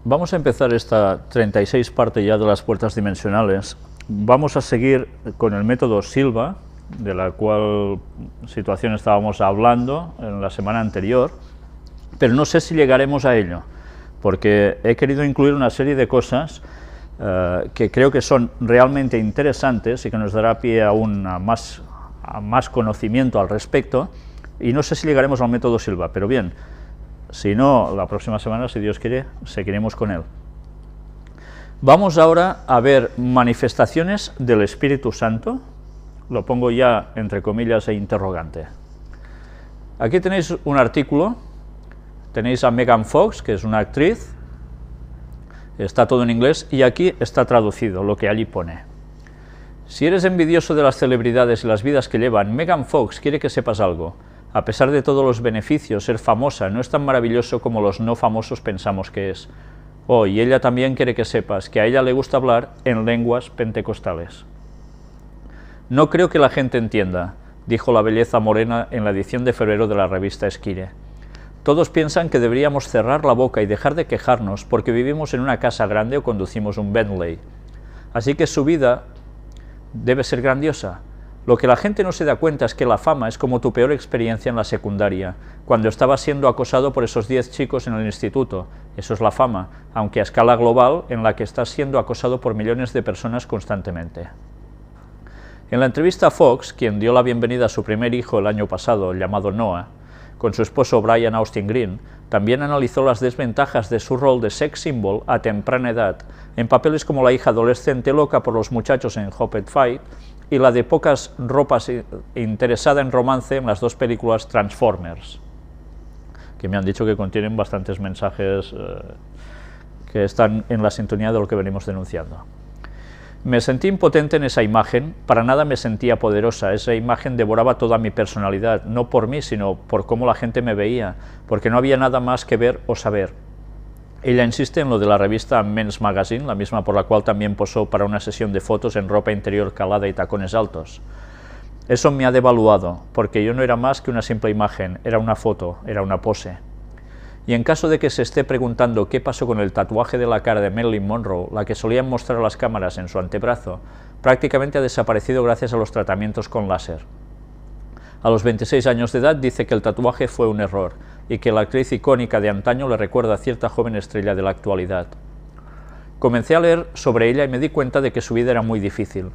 Vamos a empezar esta 36 parte ya de las puertas dimensionales. Vamos a seguir con el método Silva, de la cual situación estábamos hablando en la semana anterior, pero no sé si llegaremos a ello, porque he querido incluir una serie de cosas que creo que son realmente interesantes y que nos dará pie a más conocimiento al respecto, y no sé si llegaremos al método Silva, pero bien, si no, la próxima semana, si Dios quiere, seguiremos con él. Vamos ahora a ver manifestaciones del Espíritu Santo, lo pongo ya entre comillas e interrogante. Aquí tenéis un artículo, tenéis a Megan Fox, que es una actriz, está todo en inglés, y aquí está traducido lo que allí pone. Si eres envidioso de las celebridades y las vidas que llevan, Megan Fox quiere que sepas algo. A pesar de todos los beneficios, ser famosa no es tan maravilloso como los no famosos pensamos que es. Oh, y ella también quiere que sepas que a ella le gusta hablar en lenguas pentecostales. No creo que la gente entienda, dijo la belleza morena en la edición de febrero de la revista Esquire. Todos piensan que deberíamos cerrar la boca y dejar de quejarnos porque vivimos en una casa grande o conducimos un Bentley. Así que su vida debe ser grandiosa. Lo que la gente no se da cuenta es que la fama es como tu peor experiencia en la secundaria, cuando estabas siendo acosado por esos 10 chicos en el instituto. Eso es la fama, aunque a escala global, en la que estás siendo acosado por millones de personas constantemente. En la entrevista a Fox, quien dio la bienvenida a su primer hijo el año pasado, llamado Noah, con su esposo Brian Austin Green, también analizó las desventajas de su rol de sex symbol a temprana edad, en papeles como la hija adolescente loca por los muchachos en Hopped Fight, y la de pocas ropas interesada en romance en las dos películas Transformers, que me han dicho que contienen bastantes mensajes que están en la sintonía de lo que venimos denunciando. Me sentí impotente en esa imagen, para nada me sentía poderosa, esa imagen devoraba toda mi personalidad, no por mí, sino por cómo la gente me veía, porque no había nada más que ver o saber. Ella insiste en lo de la revista Men's Magazine, la misma por la cual también posó para una sesión de fotos en ropa interior calada y tacones altos. Eso me ha devaluado, porque yo no era más que una simple imagen, era una foto, era una pose. Y en caso de que se esté preguntando qué pasó con el tatuaje de la cara de Marilyn Monroe, la que solían mostrar a las cámaras en su antebrazo, prácticamente ha desaparecido gracias a los tratamientos con láser. A los 26 años de edad dice que el tatuaje fue un error, y que la actriz icónica de antaño le recuerda a cierta joven estrella de la actualidad. Comencé a leer sobre ella y me di cuenta de que su vida era muy difícil.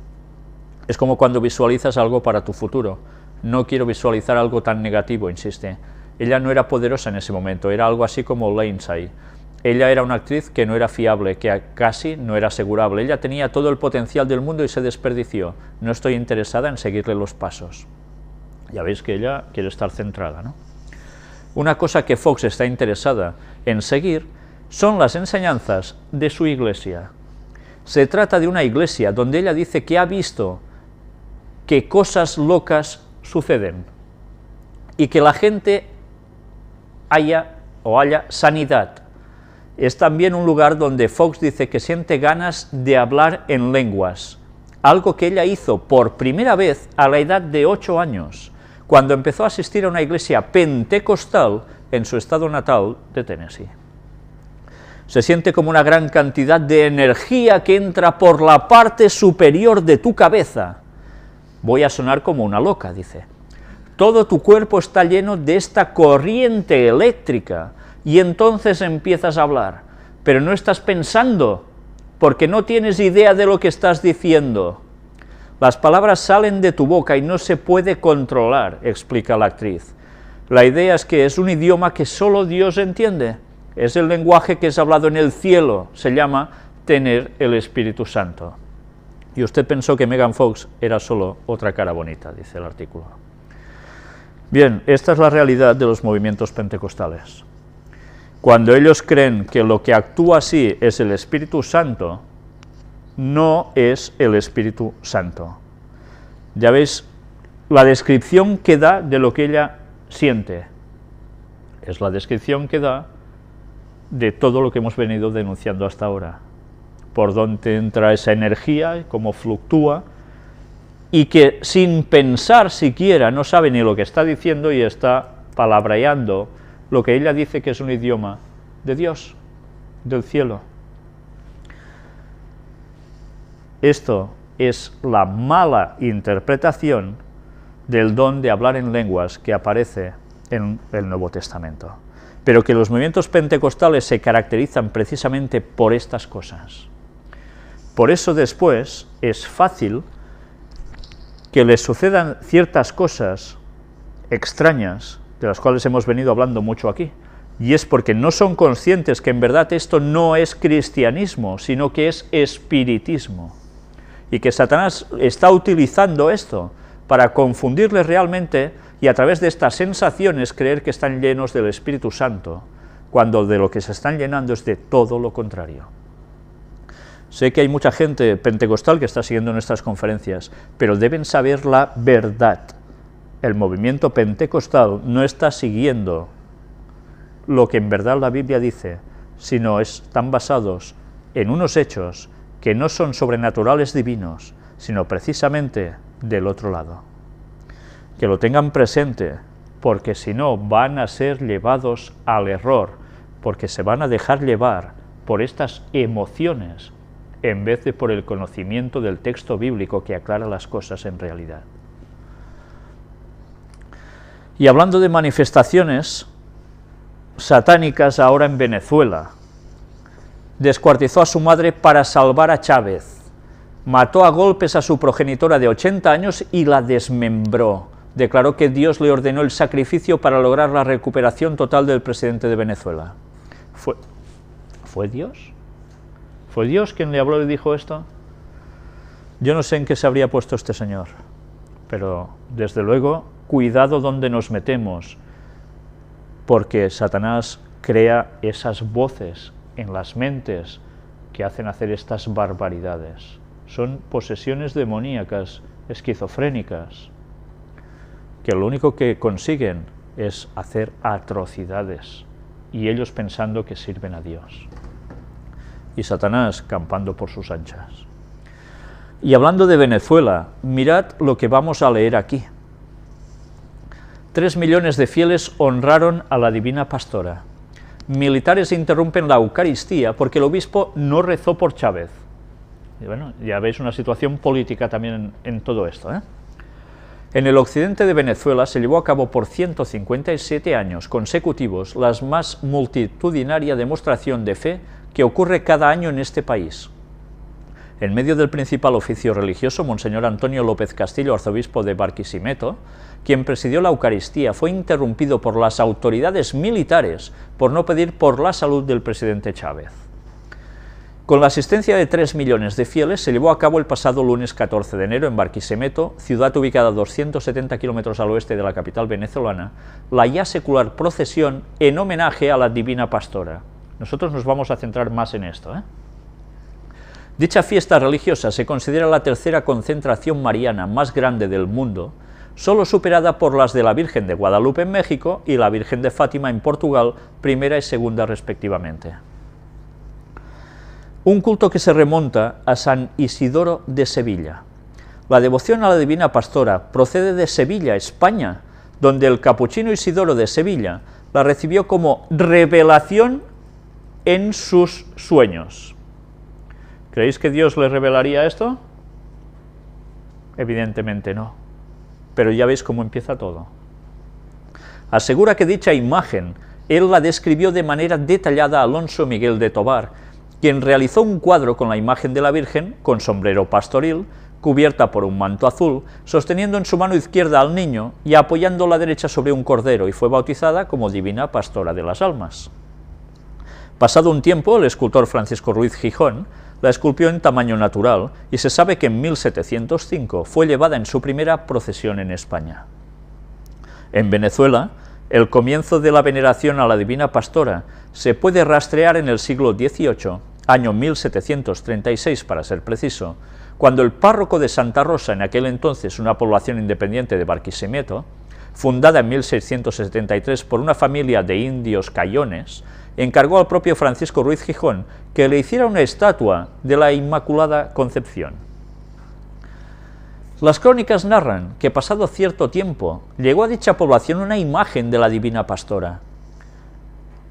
Es como cuando visualizas algo para tu futuro. No quiero visualizar algo tan negativo, insiste. Ella no era poderosa en ese momento, era algo así como Lindsay. Ella era una actriz que no era fiable, que casi no era asegurable. Ella tenía todo el potencial del mundo y se desperdició. No estoy interesada en seguirle los pasos. Ya veis que ella quiere estar centrada, ¿no? Una cosa que Fox está interesada en seguir son las enseñanzas de su iglesia. Se trata de una iglesia donde ella dice que ha visto que cosas locas suceden y que la gente haya sanidad. Es también un lugar donde Fox dice que siente ganas de hablar en lenguas, algo que ella hizo por primera vez a la edad de 8 años, cuando empezó a asistir a una iglesia pentecostal en su estado natal de Tennessee. Se siente como una gran cantidad de energía que entra por la parte superior de tu cabeza. Voy a sonar como una loca, dice. Todo tu cuerpo está lleno de esta corriente eléctrica y entonces empiezas a hablar, pero no estás pensando, porque no tienes idea de lo que estás diciendo. Las palabras salen de tu boca y no se puede controlar, explica la actriz. La idea es que es un idioma que solo Dios entiende. Es el lenguaje que es hablado en el cielo. Se llama tener el Espíritu Santo. Y usted pensó que Megan Fox era solo otra cara bonita, dice el artículo. Bien, esta es la realidad de los movimientos pentecostales. Cuando ellos creen que lo que actúa así es el Espíritu Santo, no es el Espíritu Santo. Ya veis, la descripción que da de lo que ella siente es la descripción que da de todo lo que hemos venido denunciando hasta ahora. Por dónde entra esa energía, cómo fluctúa, y que sin pensar siquiera no sabe ni lo que está diciendo y está palabreando lo que ella dice que es un idioma de Dios. del cielo. Esto es la mala interpretación del don de hablar en lenguas que aparece en el Nuevo Testamento, pero que los movimientos pentecostales se caracterizan precisamente por estas cosas. Por eso después es fácil que les sucedan ciertas cosas extrañas, de las cuales hemos venido hablando mucho aquí, y es porque no son conscientes que en verdad esto no es cristianismo, sino que es espiritismo, y que Satanás está utilizando esto para confundirles realmente y a través de estas sensaciones creer que están llenos del Espíritu Santo, cuando de lo que se están llenando es de todo lo contrario. Sé que hay mucha gente pentecostal que está siguiendo nuestras conferencias, pero deben saber la verdad. El movimiento pentecostal no está siguiendo lo que en verdad la Biblia dice, sino están basados en unos hechos que no son sobrenaturales divinos, sino precisamente del otro lado. Que lo tengan presente, porque si no van a ser llevados al error, porque se van a dejar llevar por estas emociones, en vez de por el conocimiento del texto bíblico que aclara las cosas en realidad. Y hablando de manifestaciones satánicas ahora en Venezuela, descuartizó a su madre para salvar a Chávez, mató a golpes a su progenitora de 80 años y la desmembró. Declaró que Dios le ordenó el sacrificio para lograr la recuperación total del presidente de Venezuela. ¿Fue Dios? ¿Fue Dios quien le habló y dijo esto? Yo no sé en qué se habría puesto este señor, pero desde luego, cuidado donde nos metemos, porque Satanás crea esas voces en las mentes que hacen hacer estas barbaridades. Son posesiones demoníacas, esquizofrénicas, que lo único que consiguen es hacer atrocidades, y ellos pensando que sirven a Dios. Y Satanás campando por sus anchas. Y hablando de Venezuela, mirad lo que vamos a leer aquí. 3 millones de fieles honraron a la Divina Pastora. Militares interrumpen la Eucaristía porque el obispo no rezó por Chávez. Y bueno, ya veis una situación política también en todo esto, ¿eh? En el occidente de Venezuela se llevó a cabo por 157 años consecutivos la más multitudinaria demostración de fe que ocurre cada año en este país. En medio del principal oficio religioso, Monseñor Antonio López Castillo, arzobispo de Barquisimeto, quien presidió la Eucaristía, fue interrumpido por las autoridades militares por no pedir por la salud del presidente Chávez. Con la asistencia de 3 millones de fieles se llevó a cabo el pasado lunes 14 de enero en Barquisimeto, ciudad ubicada a 270 kilómetros al oeste de la capital venezolana, la ya secular procesión en homenaje a la Divina Pastora. Nosotros nos vamos a centrar más en esto, ¿eh? Dicha fiesta religiosa se considera la tercera concentración mariana más grande del mundo, solo superada por las de la Virgen de Guadalupe en México y la Virgen de Fátima en Portugal, primera y segunda respectivamente. Un culto que se remonta a San Isidoro de Sevilla. La devoción a la Divina Pastora procede de Sevilla, España, donde el capuchino Isidoro de Sevilla la recibió como revelación en sus sueños. ¿Creéis que Dios le revelaría esto? Evidentemente no. Pero ya veis cómo empieza todo. Asegura que dicha imagen él la describió de manera detallada a Alonso Miguel de Tobar, quien realizó un cuadro con la imagen de la Virgen, con sombrero pastoril, cubierta por un manto azul, sosteniendo en su mano izquierda al niño y apoyando la derecha sobre un cordero, y fue bautizada como Divina Pastora de las Almas. Pasado un tiempo, el escultor Francisco Ruiz Gijón la esculpió en tamaño natural y se sabe que en 1705 fue llevada en su primera procesión en España. En Venezuela, el comienzo de la veneración a la Divina Pastora se puede rastrear en el siglo XVIII, año 1736 para ser preciso, cuando el párroco de Santa Rosa, en aquel entonces una población independiente de Barquisimeto, fundada en 1673 por una familia de indios cayones, encargó al propio Francisco Ruiz Gijón que le hiciera una estatua de la Inmaculada Concepción. Las crónicas narran que pasado cierto tiempo llegó a dicha población una imagen de la Divina Pastora.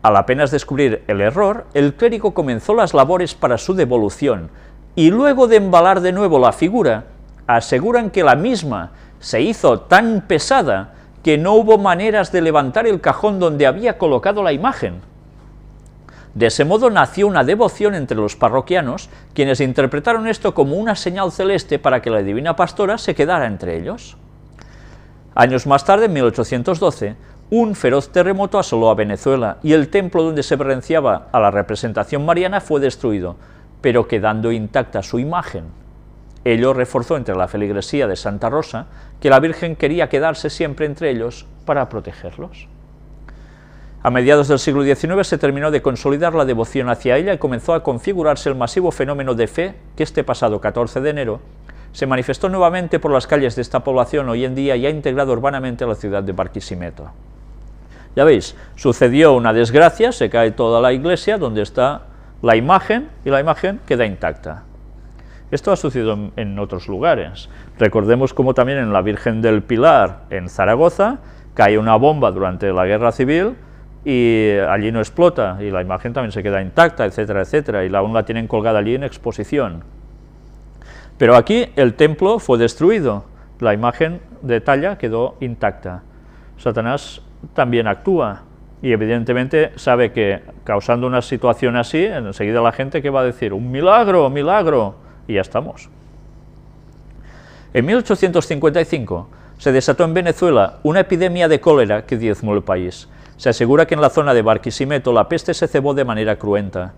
Al apenas descubrir el error, el clérigo comenzó las labores para su devolución, y luego de embalar de nuevo la figura, aseguran que la misma se hizo tan pesada que no hubo maneras de levantar el cajón donde había colocado la imagen. De ese modo nació una devoción entre los parroquianos, quienes interpretaron esto como una señal celeste para que la Divina Pastora se quedara entre ellos. Años más tarde, en 1812, un feroz terremoto asoló a Venezuela y el templo donde se referenciaba a la representación mariana fue destruido, pero quedando intacta su imagen. Ello reforzó entre la feligresía de Santa Rosa que la Virgen quería quedarse siempre entre ellos para protegerlos. A mediados del siglo XIX se terminó de consolidar la devoción hacia ella y comenzó a configurarse el masivo fenómeno de fe que este pasado 14 de enero se manifestó nuevamente por las calles de esta población hoy en día y ha integrado urbanamente a la ciudad de Barquisimeto. Ya veis, sucedió una desgracia, se cae toda la iglesia donde está la imagen y la imagen queda intacta. Esto ha sucedido en otros lugares. Recordemos como también en la Virgen del Pilar, en Zaragoza, cae una bomba durante la Guerra Civil y allí no explota, y la imagen también se queda intacta, etcétera, etcétera, y aún la tienen colgada allí en exposición. Pero aquí el templo fue destruido, la imagen de talla quedó intacta. Satanás también actúa, y evidentemente sabe que causando una situación así, enseguida la gente que va a decir, ¡un milagro, milagro!, y ya estamos. En 1855 se desató en Venezuela una epidemia de cólera que diezmó el país. Se asegura que en la zona de Barquisimeto la peste se cebó de manera cruenta.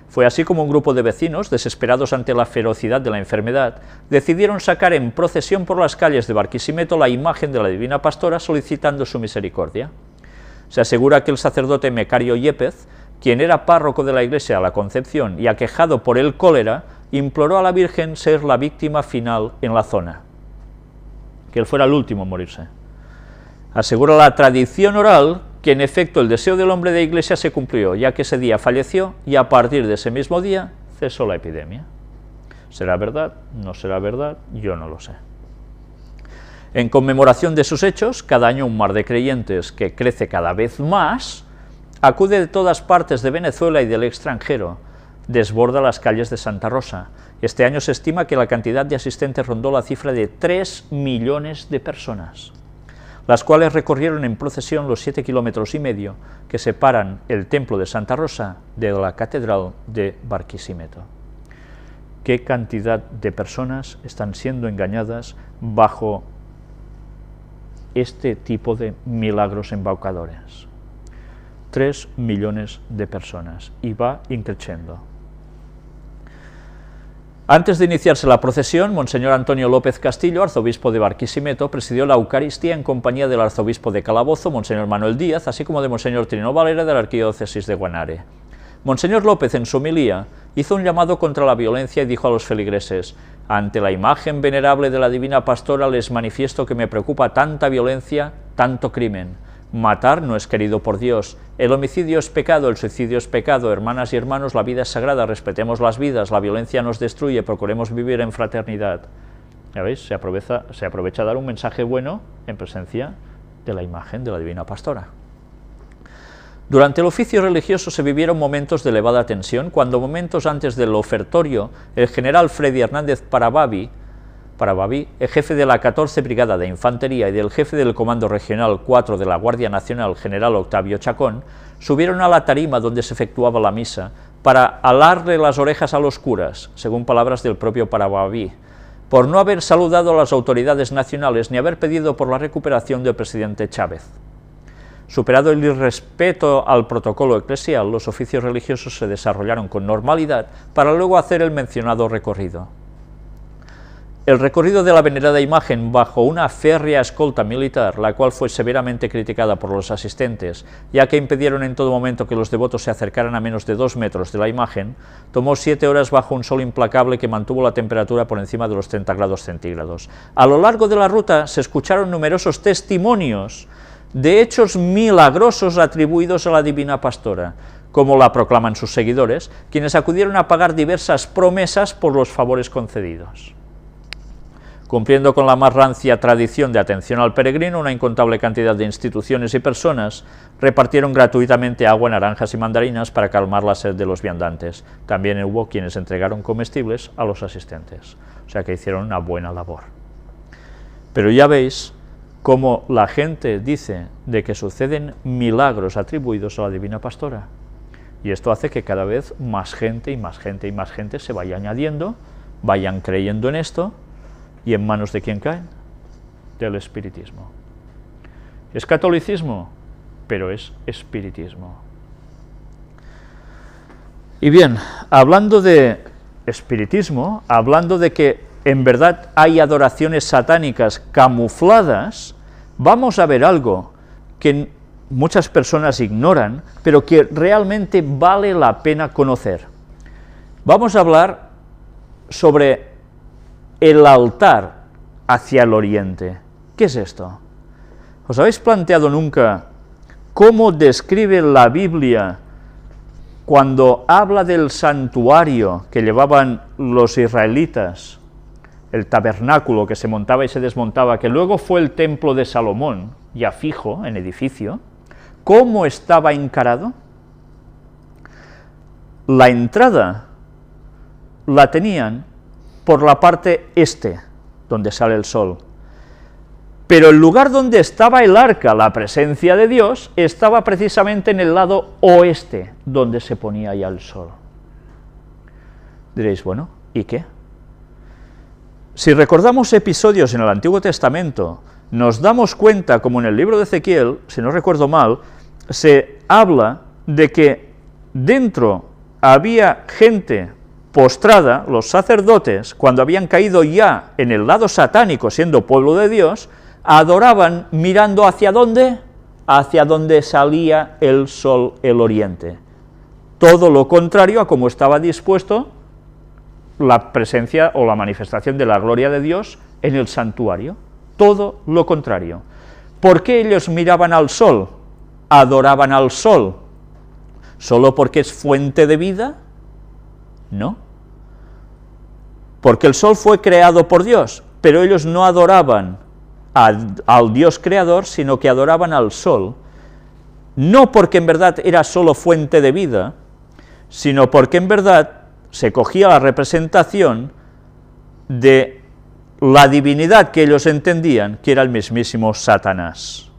Fue así como un grupo de vecinos, desesperados ante la ferocidad de la enfermedad, decidieron sacar en procesión por las calles de Barquisimeto la imagen de la Divina Pastora solicitando su misericordia. Se asegura que el sacerdote Mecario Yepez, quien era párroco de la iglesia de la Concepción y aquejado por el cólera, imploró a la Virgen ser la víctima final en la zona, que él fuera el último en morirse. Asegura la tradición oral que en efecto el deseo del hombre de iglesia se cumplió, ya que ese día falleció y a partir de ese mismo día cesó la epidemia. ¿Será verdad? ¿No será verdad? Yo no lo sé. En conmemoración de sus hechos, cada año un mar de creyentes que crece cada vez más, acude de todas partes de Venezuela y del extranjero, desborda las calles de Santa Rosa. Este año se estima que la cantidad de asistentes rondó la cifra de 3 millones de personas, las cuales recorrieron en procesión los 7,5 kilómetros que separan el templo de Santa Rosa de la catedral de Barquisimeto. ¿Qué cantidad de personas están siendo engañadas bajo este tipo de milagros embaucadores? 3 millones de personas, y va increciendo. Antes de iniciarse la procesión, Monseñor Antonio López Castillo, arzobispo de Barquisimeto, presidió la Eucaristía en compañía del arzobispo de Calabozo, Monseñor Manuel Díaz, así como de Monseñor Trino Valera de la Arquidiócesis de Guanare. Monseñor López, en su homilía, hizo un llamado contra la violencia y dijo a los feligreses: «Ante la imagen venerable de la Divina Pastora les manifiesto que me preocupa tanta violencia, tanto crimen. Matar no es querido por Dios, el homicidio es pecado, el suicidio es pecado, hermanas y hermanos, la vida es sagrada, respetemos las vidas, la violencia nos destruye, procuremos vivir en fraternidad». ¿Ya veis? Se aprovecha a dar un mensaje bueno en presencia de la imagen de la Divina Pastora. Durante el oficio religioso se vivieron momentos de elevada tensión, cuando momentos antes del ofertorio, el general Freddy Hernández Parababi, el jefe de la 14 Brigada de Infantería y del jefe del Comando Regional 4 de la Guardia Nacional, general Octavio Chacón, subieron a la tarima donde se efectuaba la misa para alarle las orejas a los curas, según palabras del propio Parababi, por no haber saludado a las autoridades nacionales ni haber pedido por la recuperación del presidente Chávez. Superado el irrespeto al protocolo eclesial, los oficios religiosos se desarrollaron con normalidad para luego hacer el mencionado recorrido. El recorrido de la venerada imagen bajo una férrea escolta militar, la cual fue severamente criticada por los asistentes, ya que impidieron en todo momento que los devotos se acercaran a menos de 2 metros de la imagen, tomó 7 horas bajo un sol implacable que mantuvo la temperatura por encima de los 30 grados centígrados. A lo largo de la ruta se escucharon numerosos testimonios de hechos milagrosos atribuidos a la Divina Pastora, como la proclaman sus seguidores, quienes acudieron a pagar diversas promesas por los favores concedidos. Cumpliendo con la más rancia tradición de atención al peregrino, una incontable cantidad de instituciones y personas repartieron gratuitamente agua, naranjas y mandarinas para calmar la sed de los viandantes. También hubo quienes entregaron comestibles a los asistentes, o sea que hicieron una buena labor. Pero ya veis cómo la gente dice de que suceden milagros atribuidos a la Divina Pastora, y esto hace que cada vez más gente y más gente y más gente se vaya añadiendo, vayan creyendo en esto. ¿Y en manos de quién caen? Del espiritismo. Es catolicismo, pero es espiritismo. Y bien, hablando de espiritismo, hablando de que en verdad hay adoraciones satánicas camufladas, vamos a ver algo que muchas personas ignoran, pero que realmente vale la pena conocer. Vamos a hablar sobre el altar hacia el oriente. ¿Qué es esto? ¿Os habéis planteado nunca cómo describe la Biblia cuando habla del santuario que llevaban los israelitas, el tabernáculo que se montaba y se desmontaba, que luego fue el templo de Salomón, ya fijo en edificio? ¿Cómo estaba encarado? La entrada la tenían por la parte este, donde sale el sol. Pero el lugar donde estaba el arca, la presencia de Dios, estaba precisamente en el lado oeste, donde se ponía ya el sol. Diréis, bueno, ¿y qué? Si recordamos episodios en el Antiguo Testamento, nos damos cuenta, como en el libro de Ezequiel, si no recuerdo mal, se habla de que dentro había gente postrada, los sacerdotes, cuando habían caído ya en el lado satánico, siendo pueblo de Dios, adoraban mirando ¿hacia dónde? Hacia donde salía el sol, el oriente. Todo lo contrario a como estaba dispuesto la presencia o la manifestación de la gloria de Dios en el santuario. Todo lo contrario. ¿Por qué ellos miraban al sol? ¿Adoraban al sol? ¿Solo porque es fuente de vida? No. Porque el sol fue creado por Dios, pero ellos no adoraban al Dios creador, sino que adoraban al sol, no porque en verdad era solo fuente de vida, sino porque en verdad se cogía la representación de la divinidad que ellos entendían, que era el mismísimo Satanás.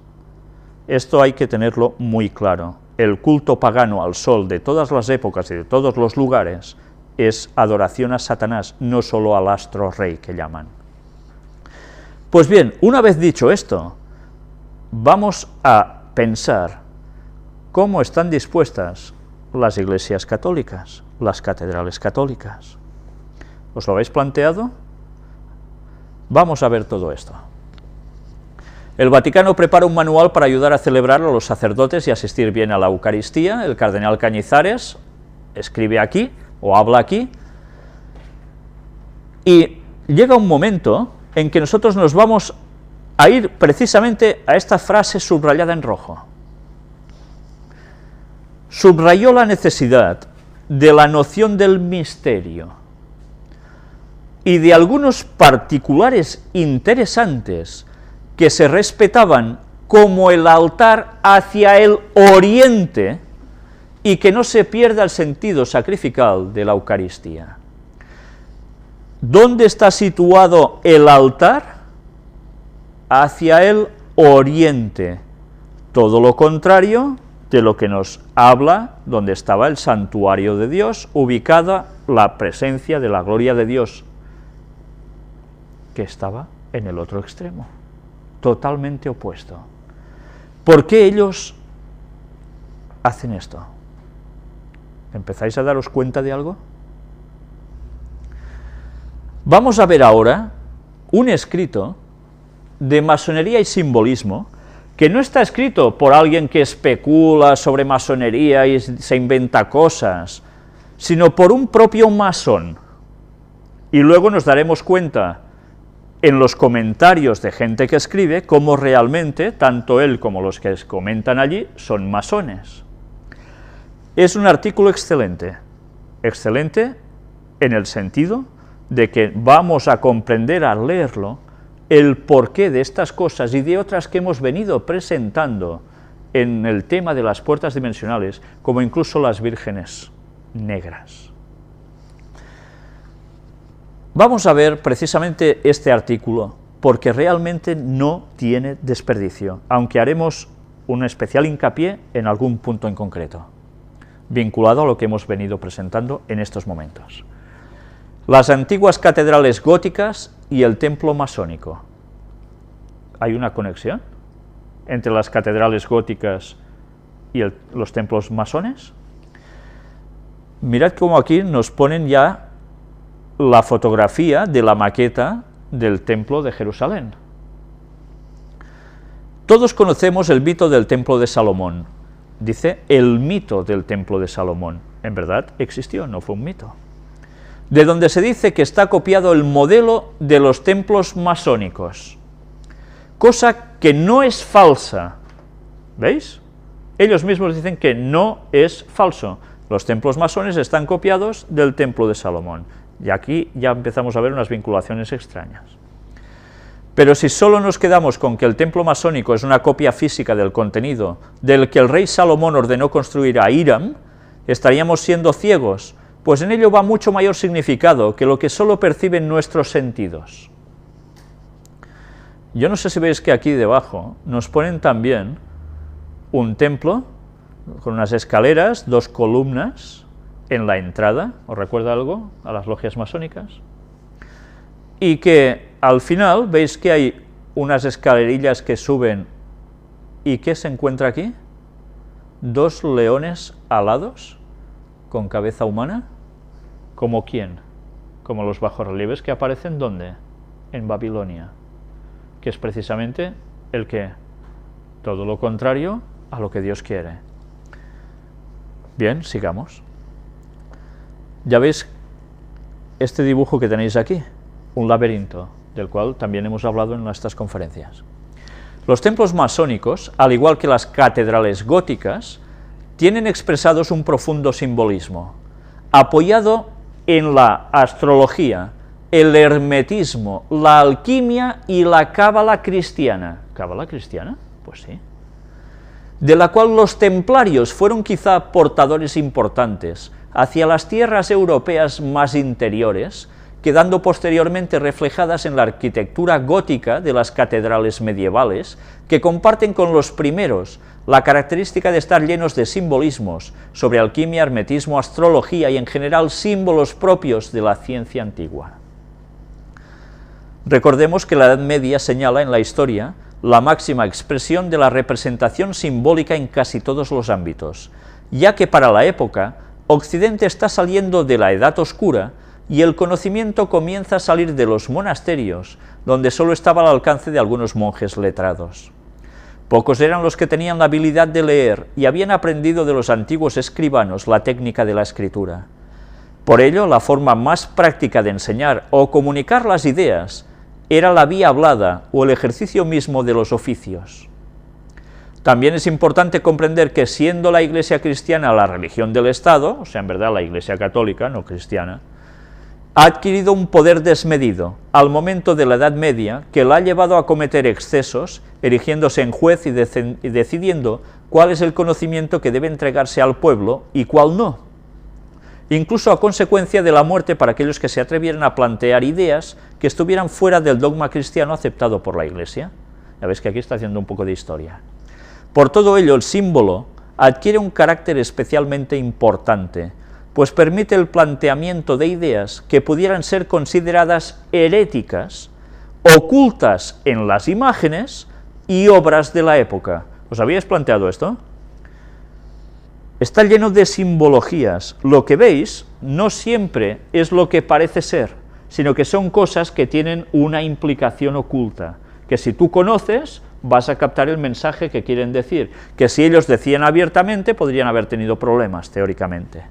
Esto hay que tenerlo muy claro. El culto pagano al sol de todas las épocas y de todos los lugares es adoración a Satanás, no solo al astro rey que llaman. Pues bien, una vez dicho esto, vamos a pensar cómo están dispuestas las iglesias católicas, las catedrales católicas. ¿Os lo habéis planteado? Vamos a ver todo esto. El Vaticano prepara un manual para ayudar a celebrar a los sacerdotes y asistir bien a la Eucaristía. El cardenal Cañizares escribe aquí, o habla aquí, y llega un momento en que nosotros nos vamos a ir precisamente a esta frase subrayada en rojo. Subrayó la necesidad de la noción del misterio y de algunos particulares interesantes que se respetaban, como el altar hacia el oriente, y que no se pierda el sentido sacrificial de la Eucaristía. ¿Dónde está situado el altar? Hacia el oriente, todo lo contrario de lo que nos habla donde estaba el santuario de Dios, ubicada la presencia de la gloria de Dios, que estaba en el otro extremo, totalmente opuesto. ¿Por qué ellos hacen esto? ¿Empezáis a daros cuenta de algo? Vamos a ver ahora un escrito de masonería y simbolismo, que no está escrito por alguien que especula sobre masonería y se inventa cosas, sino por un propio masón. Y luego nos daremos cuenta en los comentarios de gente que escribe cómo realmente, tanto él como los que comentan allí, son masones. Es un artículo excelente, excelente en el sentido de que vamos a comprender al leerlo el porqué de estas cosas y de otras que hemos venido presentando en el tema de las puertas dimensionales, como incluso las vírgenes negras. Vamos a ver precisamente este artículo, porque realmente no tiene desperdicio, aunque haremos un especial hincapié en algún punto en concreto, vinculado a lo que hemos venido presentando en estos momentos. Las antiguas catedrales góticas y el templo masónico. ¿Hay una conexión entre las catedrales góticas y los templos masones? Mirad cómo aquí nos ponen ya la fotografía de la maqueta del templo de Jerusalén. Todos conocemos el mito del templo de Salomón. Dice el mito del templo de Salomón. En verdad existió, no fue un mito. De donde se dice que está copiado el modelo de los templos masónicos, cosa que no es falsa. ¿Veis? Ellos mismos dicen que no es falso. Los templos masones están copiados del templo de Salomón. Y aquí ya empezamos a ver unas vinculaciones extrañas. Pero si solo nos quedamos con que el templo masónico es una copia física del contenido del que el rey Salomón ordenó construir a Hiram, estaríamos siendo ciegos, pues en ello va mucho mayor significado que lo que solo perciben nuestros sentidos. Yo no sé si veis que aquí debajo nos ponen también un templo con unas escaleras, 2 columnas en la entrada, ¿os recuerda algo a las logias masónicas? Y que al final veis que hay unas escalerillas que suben, ¿y qué se encuentra aquí? 2 leones alados con cabeza humana. ¿Como quién? Como los bajorrelieves que aparecen ¿dónde? En Babilonia, que es precisamente el que, todo lo contrario a lo que Dios quiere. Bien, sigamos. Ya veis este dibujo que tenéis aquí, un laberinto, del cual también hemos hablado en nuestras conferencias. Los templos masónicos, al igual que las catedrales góticas, tienen expresados un profundo simbolismo, apoyado en la astrología, el hermetismo, la alquimia y la cábala cristiana. ¿Cábala cristiana? Pues sí. De la cual los templarios fueron quizá portadores importantes hacia las tierras europeas más interiores, quedando posteriormente reflejadas en la arquitectura gótica de las catedrales medievales, que comparten con los primeros la característica de estar llenos de simbolismos sobre alquimia, hermetismo, astrología y en general símbolos propios de la ciencia antigua. Recordemos que la Edad Media señala en la historia la máxima expresión de la representación simbólica en casi todos los ámbitos, ya que para la época Occidente está saliendo de la Edad Oscura y el conocimiento comienza a salir de los monasterios, donde solo estaba al alcance de algunos monjes letrados. Pocos eran los que tenían la habilidad de leer y habían aprendido de los antiguos escribanos la técnica de la escritura. Por ello, la forma más práctica de enseñar o comunicar las ideas era la vía hablada o el ejercicio mismo de los oficios. También es importante comprender que siendo la Iglesia cristiana la religión del Estado, o sea, en verdad la Iglesia católica, no cristiana, ha adquirido un poder desmedido al momento de la Edad Media que la ha llevado a cometer excesos, erigiéndose en juez y decidiendo cuál es el conocimiento que debe entregarse al pueblo y cuál no, incluso a consecuencia de la muerte para aquellos que se atrevieran a plantear ideas que estuvieran fuera del dogma cristiano aceptado por la Iglesia. Ya veis que aquí está haciendo un poco de historia. Por todo ello, el símbolo adquiere un carácter especialmente importante, pues permite el planteamiento de ideas que pudieran ser consideradas heréticas, ocultas en las imágenes y obras de la época. ¿Os habíais planteado esto? Está lleno de simbologías. Lo que veis no siempre es lo que parece ser, sino que son cosas que tienen una implicación oculta, que si tú conoces, vas a captar el mensaje que quieren decir, que si ellos decían abiertamente, podrían haber tenido problemas, teóricamente.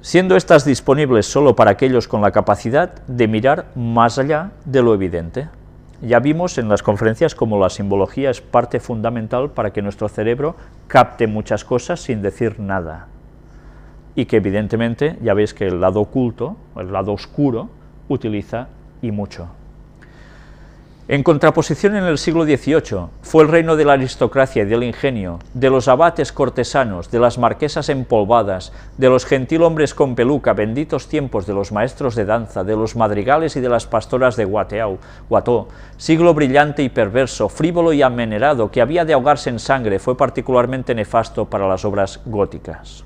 Siendo estas disponibles solo para aquellos con la capacidad de mirar más allá de lo evidente. Ya vimos en las conferencias cómo la simbología es parte fundamental para que nuestro cerebro capte muchas cosas sin decir nada. y que evidentemente ya veis que el lado oculto, el lado oscuro, utiliza y mucho. En contraposición, en el siglo XVIII fue el reino de la aristocracia y del ingenio, de los abates cortesanos, de las marquesas empolvadas, de los gentilhombres con peluca, benditos tiempos de los maestros de danza, de los madrigales y de las pastoras de Watteau, siglo brillante y perverso, frívolo y amenerado, que había de ahogarse en sangre, fue particularmente nefasto para las obras góticas.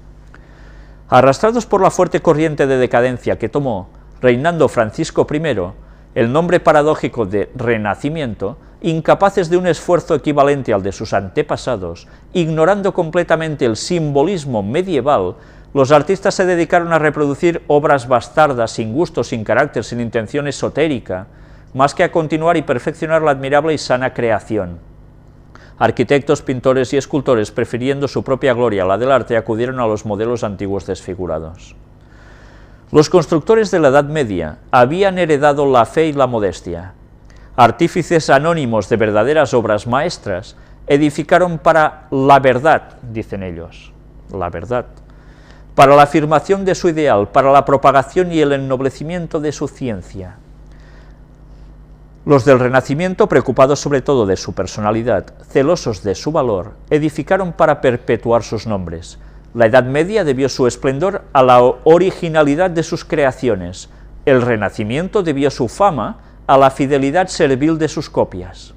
Arrastrados por la fuerte corriente de decadencia que tomó, reinando Francisco I, el nombre paradójico de Renacimiento, incapaces de un esfuerzo equivalente al de sus antepasados, ignorando completamente el simbolismo medieval, los artistas se dedicaron a reproducir obras bastardas, sin gusto, sin carácter, sin intención esotérica, más que a continuar y perfeccionar la admirable y sana creación. Arquitectos, pintores y escultores, prefiriendo su propia gloria a la del arte, acudieron a los modelos antiguos desfigurados. Los constructores de la Edad Media habían heredado la fe y la modestia. Artífices anónimos de verdaderas obras maestras edificaron para la verdad, dicen ellos, la verdad, para la afirmación de su ideal, para la propagación y el ennoblecimiento de su ciencia. Los del Renacimiento, preocupados sobre todo de su personalidad, celosos de su valor, edificaron para perpetuar sus nombres. La Edad Media debió su esplendor a la originalidad de sus creaciones, el Renacimiento debió su fama a la fidelidad servil de sus copias.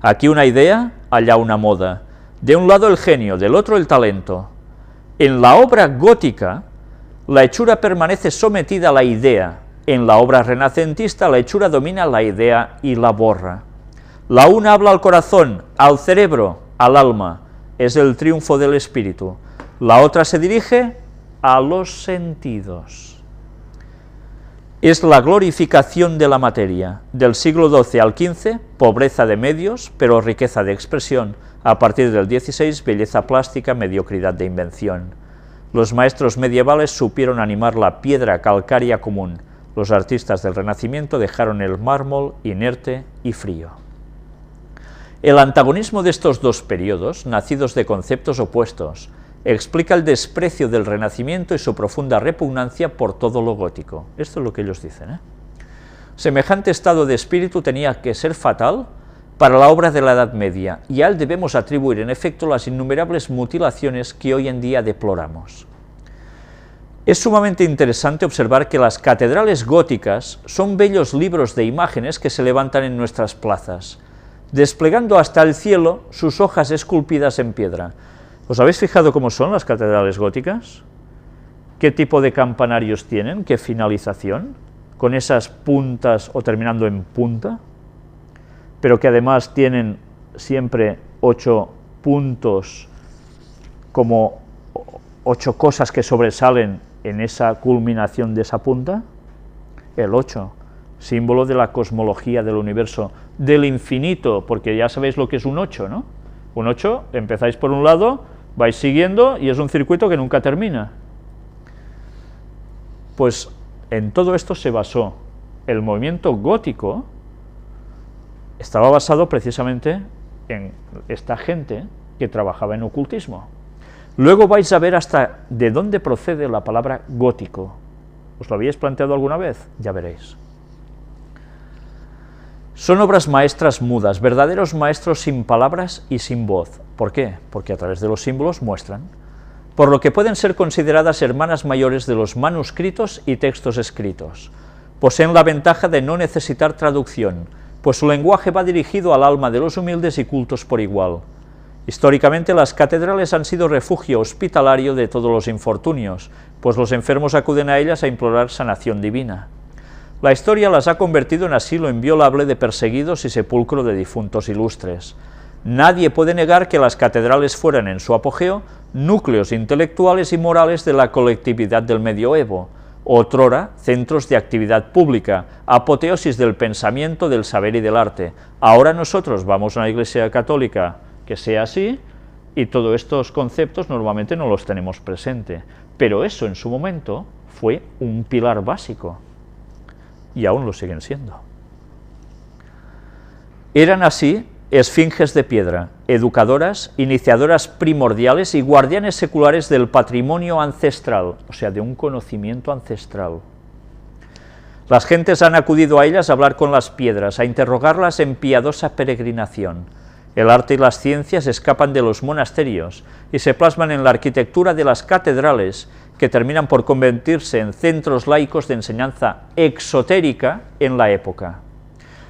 Aquí una idea, allá una moda, de un lado el genio, del otro el talento. En la obra gótica, la hechura permanece sometida a la idea, en la obra renacentista la hechura domina la idea y la borra. La una habla al corazón, al cerebro, al alma, es el triunfo del espíritu. La otra se dirige a los sentidos. Es la glorificación de la materia. Del siglo XII al XV, pobreza de medios, pero riqueza de expresión. A partir del XVI, belleza plástica, mediocridad de invención. Los maestros medievales supieron animar la piedra calcárea común. Los artistas del Renacimiento dejaron el mármol inerte y frío. El antagonismo de estos dos periodos, nacidos de conceptos opuestos, explica el desprecio del Renacimiento y su profunda repugnancia por todo lo gótico. Esto es lo que ellos dicen, Semejante estado de espíritu tenía que ser fatal para la obra de la Edad Media, y a él debemos atribuir en efecto las innumerables mutilaciones que hoy en día deploramos. Es sumamente interesante observar que las catedrales góticas son bellos libros de imágenes que se levantan en nuestras plazas, desplegando hasta el cielo sus hojas esculpidas en piedra. ¿Os habéis fijado cómo son las catedrales góticas? ¿Qué tipo de campanarios tienen? ¿Qué finalización? Con esas puntas o terminando en punta, pero que además tienen siempre 8 puntos, como 8 cosas que sobresalen en esa culminación de esa punta. El 8, símbolo de la cosmología del universo, del infinito, porque ya sabéis lo que es un 8, ¿no? Un 8, empezáis por un lado, vais siguiendo y es un circuito que nunca termina. Pues en todo esto se basó el movimiento gótico, estaba basado precisamente en esta gente que trabajaba en ocultismo. Luego vais a ver hasta de dónde procede la palabra gótico. ¿Os lo habíais planteado alguna vez? Ya veréis. Son obras maestras mudas, verdaderos maestros sin palabras y sin voz. ¿Por qué? Porque a través de los símbolos muestran, por lo que pueden ser consideradas hermanas mayores de los manuscritos y textos escritos. Poseen la ventaja de no necesitar traducción, pues su lenguaje va dirigido al alma de los humildes y cultos por igual. Históricamente las catedrales han sido refugio hospitalario de todos los infortunios, pues los enfermos acuden a ellas a implorar sanación divina. La historia las ha convertido en asilo inviolable de perseguidos y sepulcro de difuntos ilustres. Nadie puede negar que las catedrales fueran en su apogeo núcleos intelectuales y morales de la colectividad del medioevo, otrora centros de actividad pública, apoteosis del pensamiento, del saber y del arte. Ahora nosotros vamos a una iglesia católica que sea así, y todos estos conceptos normalmente no los tenemos presente, pero eso en su momento fue un pilar básico, y aún lo siguen siendo. Eran así esfinges de piedra, educadoras, iniciadoras primordiales y guardianes seculares del patrimonio ancestral, o sea, de un conocimiento ancestral. Las gentes han acudido a ellas a hablar con las piedras, a interrogarlas en piadosa peregrinación. El arte y las ciencias escapan de los monasterios y se plasman en la arquitectura de las catedrales, que terminan por convertirse en centros laicos de enseñanza exotérica en la época.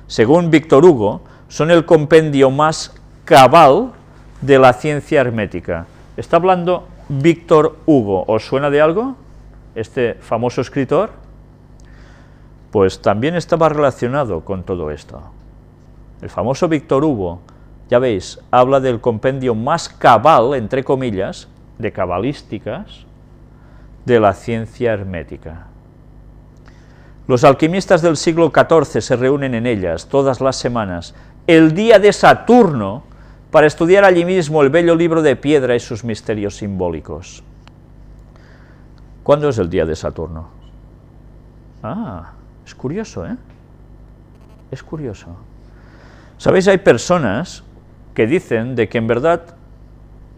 Según Víctor Hugo, son el compendio más cabal de la ciencia hermética. Está hablando Víctor Hugo, ¿os suena de algo? Este famoso escritor, pues también estaba relacionado con todo esto. El famoso Víctor Hugo, ya veis, habla del compendio más cabal, entre comillas, de cabalísticas, de la ciencia hermética. Los alquimistas del siglo XIV se reúnen en ellas todas las semanas, el día de Saturno, para estudiar allí mismo el bello libro de piedra y sus misterios simbólicos. ¿Cuándo es el día de Saturno? Ah, es curioso, ¿eh? Es curioso. ¿Sabéis? Hay personas que dicen de que en verdad,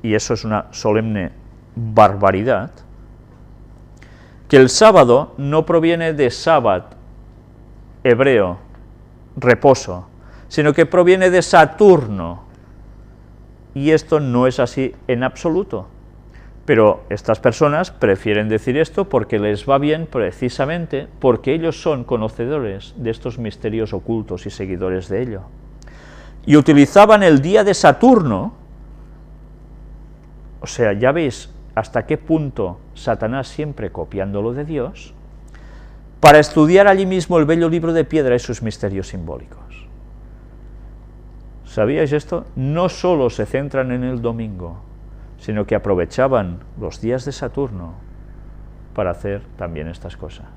y eso es una solemne barbaridad, que el sábado no proviene de sábat hebreo, reposo, sino que proviene de Saturno, y esto no es así en absoluto. Pero estas personas prefieren decir esto porque les va bien, precisamente porque ellos son conocedores de estos misterios ocultos y seguidores de ello. Y utilizaban el día de Saturno, o sea, ya veis hasta qué punto Satanás siempre copiándolo de Dios, para estudiar allí mismo el bello libro de piedra y sus misterios simbólicos. ¿Sabíais esto? No solo se centran en el domingo, sino que aprovechaban los días de Saturno para hacer también estas cosas.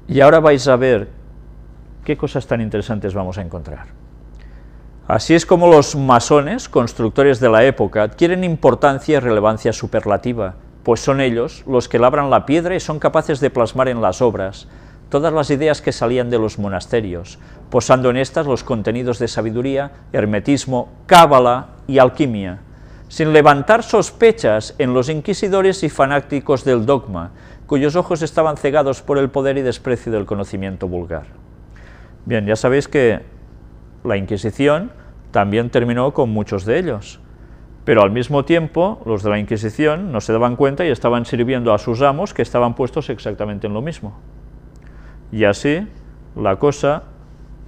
Y ahora vais a ver qué cosas tan interesantes vamos a encontrar. Así es como los masones, constructores de la época, adquieren importancia y relevancia superlativa, pues son ellos los que labran la piedra y son capaces de plasmar en las obras todas las ideas que salían de los monasterios, posando en estas los contenidos de sabiduría, hermetismo, cábala y alquimia, sin levantar sospechas en los inquisidores y fanáticos del dogma, cuyos ojos estaban cegados por el poder y desprecio del conocimiento vulgar. Bien, ya sabéis que la Inquisición también terminó con muchos de ellos, pero al mismo tiempo los de la Inquisición no se daban cuenta y estaban sirviendo a sus amos, que estaban puestos exactamente en lo mismo. Y así la cosa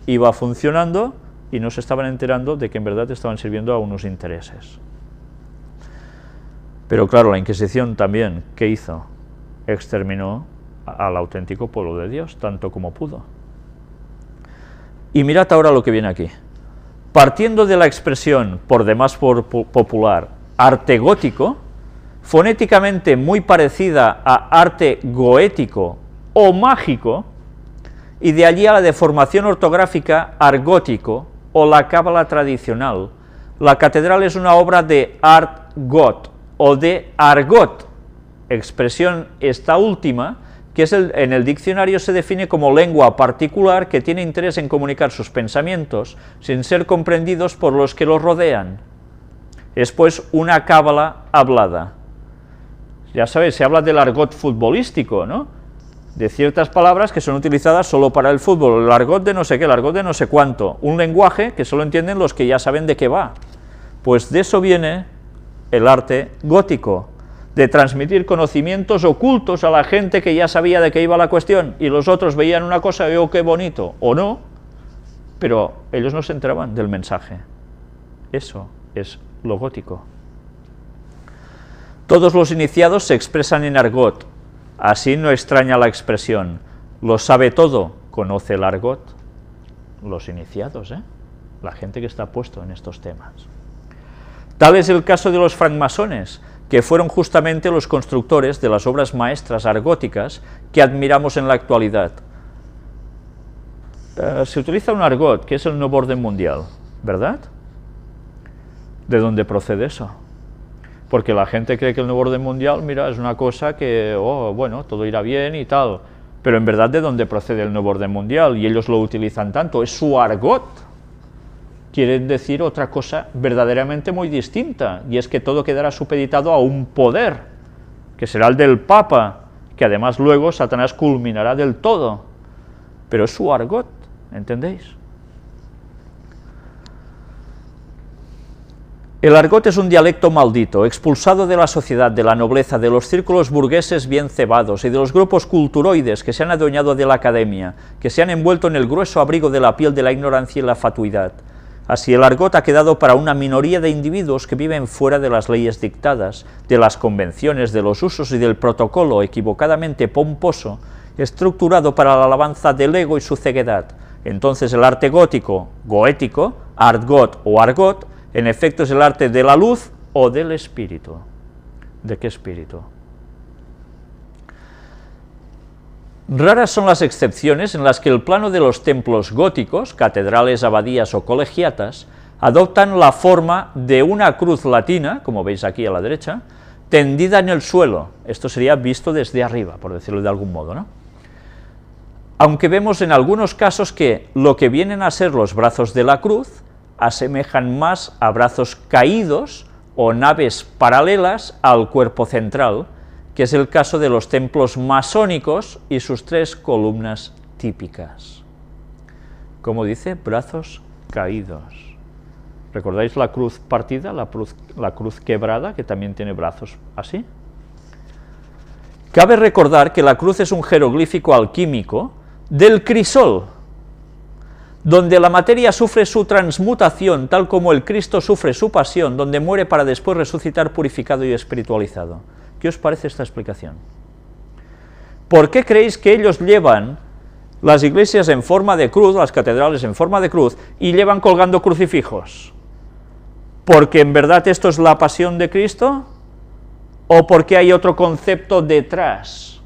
iba funcionando y no se estaban enterando de que en verdad estaban sirviendo a unos intereses. Pero claro, la Inquisición también, ¿qué hizo? Exterminó al auténtico pueblo de Dios, tanto como pudo. Y mirad ahora lo que viene aquí. Partiendo de la expresión, por demás popular, arte gótico, fonéticamente muy parecida a arte goético o mágico, y de allí a la deformación ortográfica argótico o la cábala tradicional, la catedral es una obra de art got o de argot, expresión esta última, que es en el diccionario se define como lengua particular que tiene interés en comunicar sus pensamientos sin ser comprendidos por los que los rodean. Es pues una cábala hablada. Ya sabéis, se habla del argot futbolístico, ¿no? De ciertas palabras que son utilizadas solo para el fútbol, el argot de no sé qué, el argot de no sé cuánto, un lenguaje que solo entienden los que ya saben de qué va. Pues de eso viene el arte gótico, de transmitir conocimientos ocultos a la gente que ya sabía de qué iba la cuestión, y los otros veían una cosa y oh, qué bonito, o no, pero ellos no se enteraban del mensaje. Eso es lo gótico. Todos los iniciados se expresan en argot. Así no extraña la expresión, lo sabe todo, conoce el argot. Los iniciados, la gente que está puesto en estos temas. Tal es el caso de los francmasones, que fueron justamente los constructores de las obras maestras argóticas que admiramos en la actualidad. Se utiliza un argot, que es el nuevo orden mundial, ¿verdad? ¿De dónde procede eso? Porque la gente cree que el nuevo orden mundial, mira, es una cosa que, oh, bueno, todo irá bien y tal, pero en verdad, ¿de dónde procede el nuevo orden mundial? Y ellos lo utilizan tanto, es su argot, quieren decir otra cosa verdaderamente muy distinta, y es que todo quedará supeditado a un poder, que será el del Papa, que además luego Satanás culminará del todo. Pero es su argot, ¿entendéis? El argot es un dialecto maldito, expulsado de la sociedad, de la nobleza, de los círculos burgueses bien cebados y de los grupos culturoides que se han adueñado de la academia, que se han envuelto en el grueso abrigo de la piel de la ignorancia y la fatuidad. Así el argot ha quedado para una minoría de individuos que viven fuera de las leyes dictadas, de las convenciones, de los usos y del protocolo equivocadamente pomposo, estructurado para la alabanza del ego y su ceguedad. Entonces el arte gótico, goético, argot o argot, en efecto es el arte de la luz o del espíritu. ¿De qué espíritu? Raras son las excepciones en las que el plano de los templos góticos, catedrales, abadías o colegiatas, adoptan la forma de una cruz latina, como veis aquí a la derecha, tendida en el suelo. Esto sería visto desde arriba, por decirlo de algún modo, ¿no? Aunque vemos en algunos casos que lo que vienen a ser los brazos de la cruz asemejan más a brazos caídos o naves paralelas al cuerpo central, que es el caso de los templos masónicos y sus 3 columnas típicas. Como dice, brazos caídos. ¿Recordáis la cruz partida, la cruz quebrada, que también tiene brazos así? Cabe recordar que la cruz es un jeroglífico alquímico del crisol, donde la materia sufre su transmutación, tal como el Cristo sufre su pasión, donde muere para después resucitar purificado y espiritualizado. ¿Qué os parece esta explicación? ¿Por qué creéis que ellos llevan las iglesias en forma de cruz, las catedrales en forma de cruz, y llevan colgando crucifijos? ¿Porque en verdad esto es la pasión de Cristo? ¿O porque hay otro concepto detrás?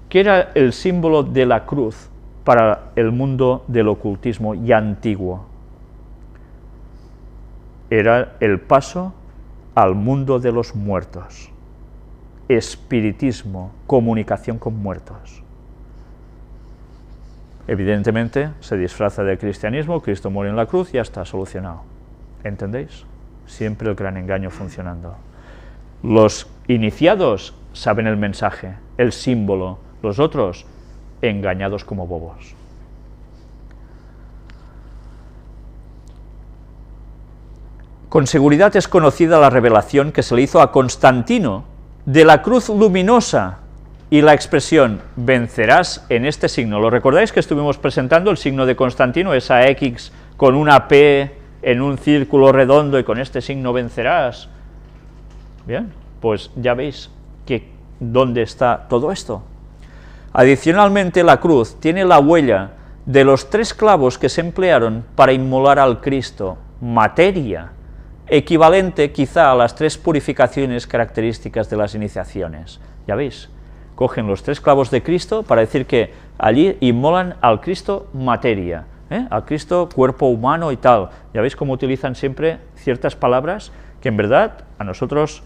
¿Qué era el símbolo de la cruz para el mundo del ocultismo ya antiguo? Era el paso al mundo de los muertos, espiritismo, comunicación con muertos. Evidentemente se disfraza de cristianismo, Cristo muere en la cruz y ya está solucionado. ¿Entendéis? Siempre el gran engaño funcionando. Los iniciados saben el mensaje, el símbolo, los otros engañados como bobos. Con seguridad es conocida la revelación que se le hizo a Constantino de la cruz luminosa y la expresión vencerás en este signo. ¿Lo recordáis que estuvimos presentando el signo de Constantino, esa X con una P en un círculo redondo y con este signo vencerás? Bien, pues ya veis que dónde está todo esto. Adicionalmente, la cruz tiene la huella de los 3 clavos que se emplearon para inmolar al Cristo, materia, equivalente quizá a las 3 purificaciones características de las iniciaciones. Ya veis, cogen los 3 clavos de Cristo para decir que allí inmolan al Cristo materia, al Cristo cuerpo humano y tal. Ya veis cómo utilizan siempre ciertas palabras que en verdad a nosotros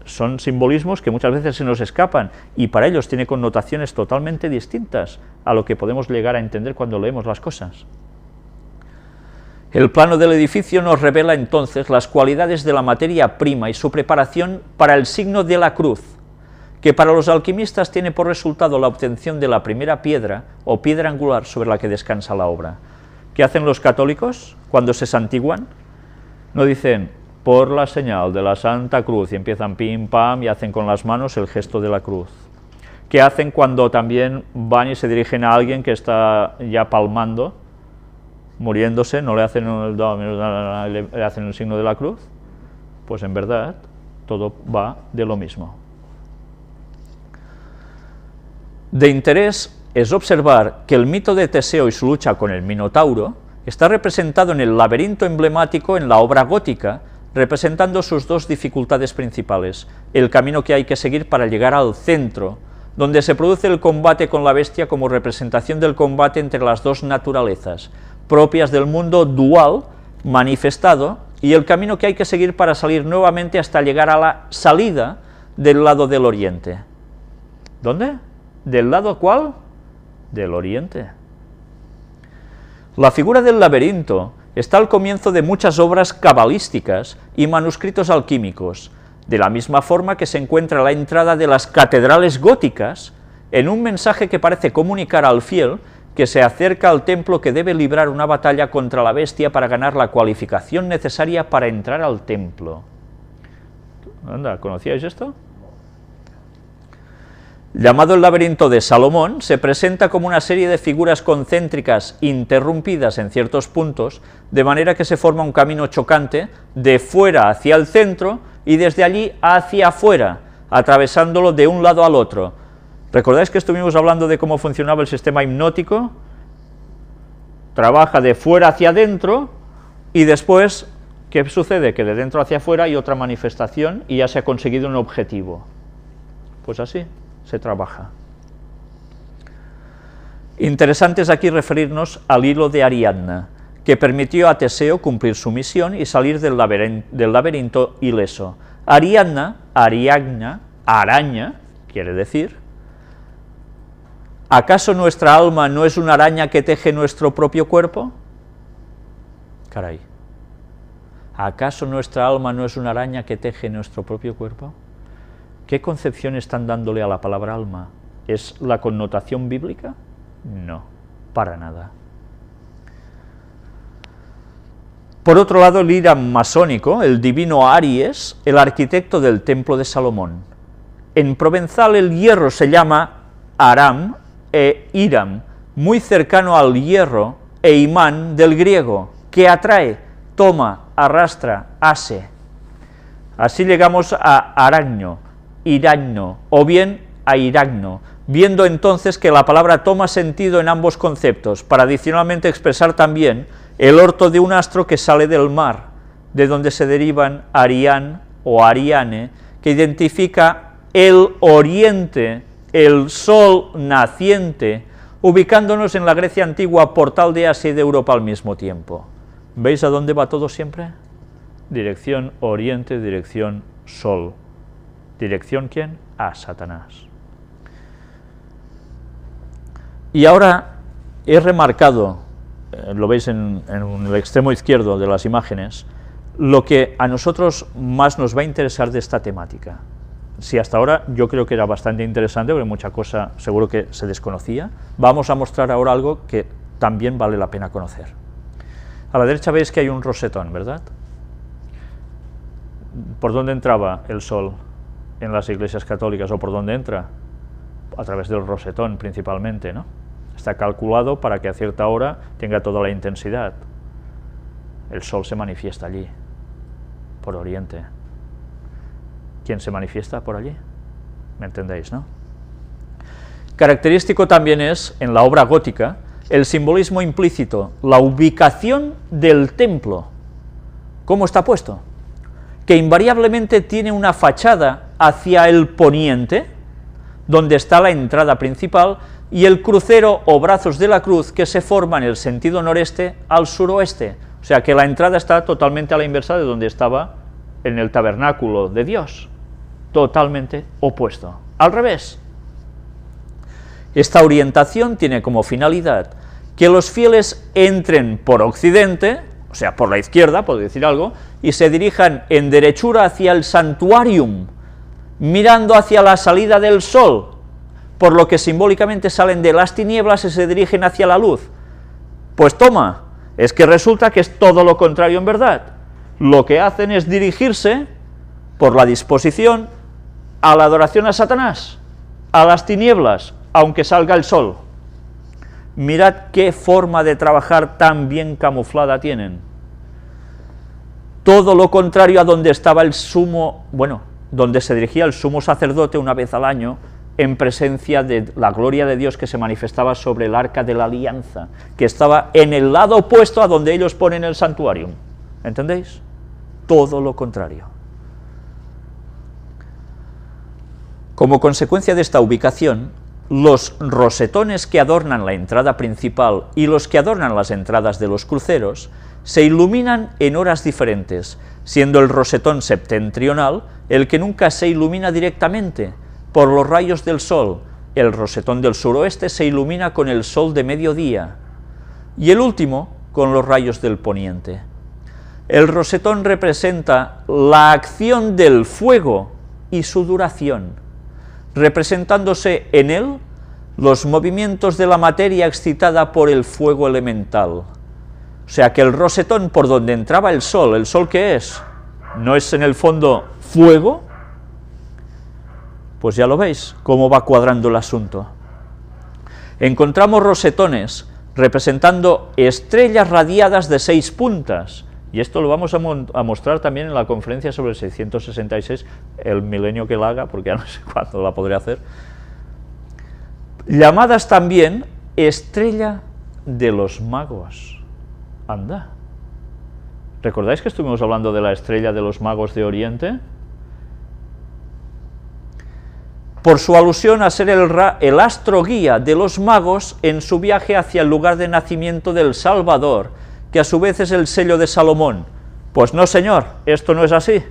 son simbolismos que muchas veces se nos escapan, y para ellos tiene connotaciones totalmente distintas a lo que podemos llegar a entender cuando leemos las cosas. El plano del edificio nos revela entonces las cualidades de la materia prima y su preparación para el signo de la cruz, que para los alquimistas tiene por resultado la obtención de la primera piedra o piedra angular sobre la que descansa la obra. ¿Qué hacen los católicos cuando se santiguan? No dicen por la señal de la Santa Cruz y empiezan pim pam y hacen con las manos el gesto de la cruz. ¿Qué hacen cuando también van y se dirigen a alguien que está ya palmando, muriéndose, no le hacen le hacen el signo de la cruz? Pues en verdad todo va de lo mismo. De interés es observar que el mito de Teseo y su lucha con el Minotauro está representado en el laberinto emblemático en la obra gótica, representando sus 2 dificultades principales: el camino que hay que seguir para llegar al centro, donde se produce el combate con la bestia como representación del combate entre las 2 naturalezas, propias del mundo dual manifestado, y el camino que hay que seguir para salir nuevamente hasta llegar a la salida del lado del oriente. ¿Dónde? ¿Del lado cuál? Del oriente. La figura del laberinto está al comienzo de muchas obras cabalísticas y manuscritos alquímicos, de la misma forma que se encuentra la entrada de las catedrales góticas en un mensaje que parece comunicar al fiel que se acerca al templo, que debe librar una batalla contra la bestia para ganar la cualificación necesaria para entrar al templo. Anda, ¿conocíais esto? Llamado el laberinto de Salomón, se presenta como una serie de figuras concéntricas interrumpidas en ciertos puntos, de manera que se forma un camino chocante de fuera hacia el centro y desde allí hacia afuera, atravesándolo de un lado al otro. ¿Recordáis que estuvimos hablando de cómo funcionaba el sistema hipnótico? Trabaja de fuera hacia adentro y después, ¿qué sucede? Que de dentro hacia afuera hay otra manifestación y ya se ha conseguido un objetivo. Pues así se trabaja. Interesante es aquí referirnos al hilo de Ariadna, que permitió a Teseo cumplir su misión y salir del laberinto ileso. Ariadna, araña, quiere decir, ¿acaso nuestra alma no es una araña que teje nuestro propio cuerpo? Caray, ¿acaso nuestra alma no es una araña que teje nuestro propio cuerpo? ¿Qué concepción están dándole a la palabra alma? ¿Es la connotación bíblica? No, para nada. Por otro lado, el Hiram masónico, el divino Aries, el arquitecto del templo de Salomón. En provenzal el hierro se llama Aram e Hiram, muy cercano al hierro e imán del griego, que atrae, toma, arrastra, ase. Así llegamos a aragno, iragno, o bien a iragno, viendo entonces que la palabra toma sentido en ambos conceptos, para adicionalmente expresar también el orto de un astro que sale del mar, de donde se derivan Arián o Ariane, que identifica el oriente, el sol naciente, ubicándonos en la Grecia antigua, portal de Asia y de Europa al mismo tiempo. ¿Veis a dónde va todo siempre? Dirección oriente, dirección sol. ¿Dirección quién? A Satanás. Y ahora he remarcado, lo veis en el extremo izquierdo de las imágenes, lo que a nosotros más nos va a interesar de esta temática. Si hasta ahora yo creo que era bastante interesante, porque mucha cosa seguro que se desconocía, vamos a mostrar ahora algo que también vale la pena conocer. A la derecha veis que hay un rosetón, ¿verdad? ¿Por dónde entraba el sol en las iglesias católicas, o por dónde entra? A través del rosetón principalmente, ¿no? Está calculado para que a cierta hora tenga toda la intensidad. El sol se manifiesta allí, por oriente. ¿Quién se manifiesta por allí? ¿Me entendéis, no? Característico también es, en la obra gótica, el simbolismo implícito, la ubicación del templo. ¿Cómo está puesto? Que invariablemente tiene una fachada hacia el poniente, donde está la entrada principal, y el crucero o brazos de la cruz que se forma en el sentido noreste al suroeste, o sea que la entrada está totalmente a la inversa de donde estaba en el tabernáculo de Dios, totalmente opuesto, al revés. Esta orientación tiene como finalidad que los fieles entren por occidente, o sea, por la izquierda, por decir algo, y se dirijan en derechura hacia el santuarium, mirando hacia la salida del sol, por lo que simbólicamente salen de las tinieblas y se dirigen hacia la luz. Pues toma, es que resulta que es todo lo contrario en verdad. Lo que hacen es dirigirse por la disposición a la adoración a Satanás, a las tinieblas, aunque salga el sol. Mirad qué forma de trabajar tan bien camuflada tienen. Todo lo contrario a donde estaba el sumo, donde se dirigía el sumo sacerdote una vez al año, en presencia de la gloria de Dios que se manifestaba sobre el arca de la alianza, que estaba en el lado opuesto a donde ellos ponen el santuario. ¿Entendéis? Todo lo contrario. Como consecuencia de esta ubicación, los rosetones que adornan la entrada principal y los que adornan las entradas de los cruceros se iluminan en horas diferentes, siendo el rosetón septentrional el que nunca se ilumina directamente por los rayos del sol. El rosetón del suroeste se ilumina con el sol de mediodía, y el último, con los rayos del poniente. El rosetón representa la acción del fuego y su duración, representándose en él los movimientos de la materia excitada por el fuego elemental. O sea que el rosetón por donde entraba ¿el sol qué es? ¿No es en el fondo fuego? Pues ya lo veis, cómo va cuadrando el asunto. Encontramos rosetones representando estrellas radiadas de 6 puntas, y esto lo vamos a mostrar también en la conferencia sobre el 666, el milenio que la haga, porque ya no sé cuándo la podré hacer, llamadas también estrella de los magos. Anda. ¿Recordáis que estuvimos hablando de la estrella de los magos de Oriente? Por su alusión a ser el astro guía de los magos en su viaje hacia el lugar de nacimiento del Salvador, que a su vez es el sello de Salomón. Pues no, señor, esto no es así.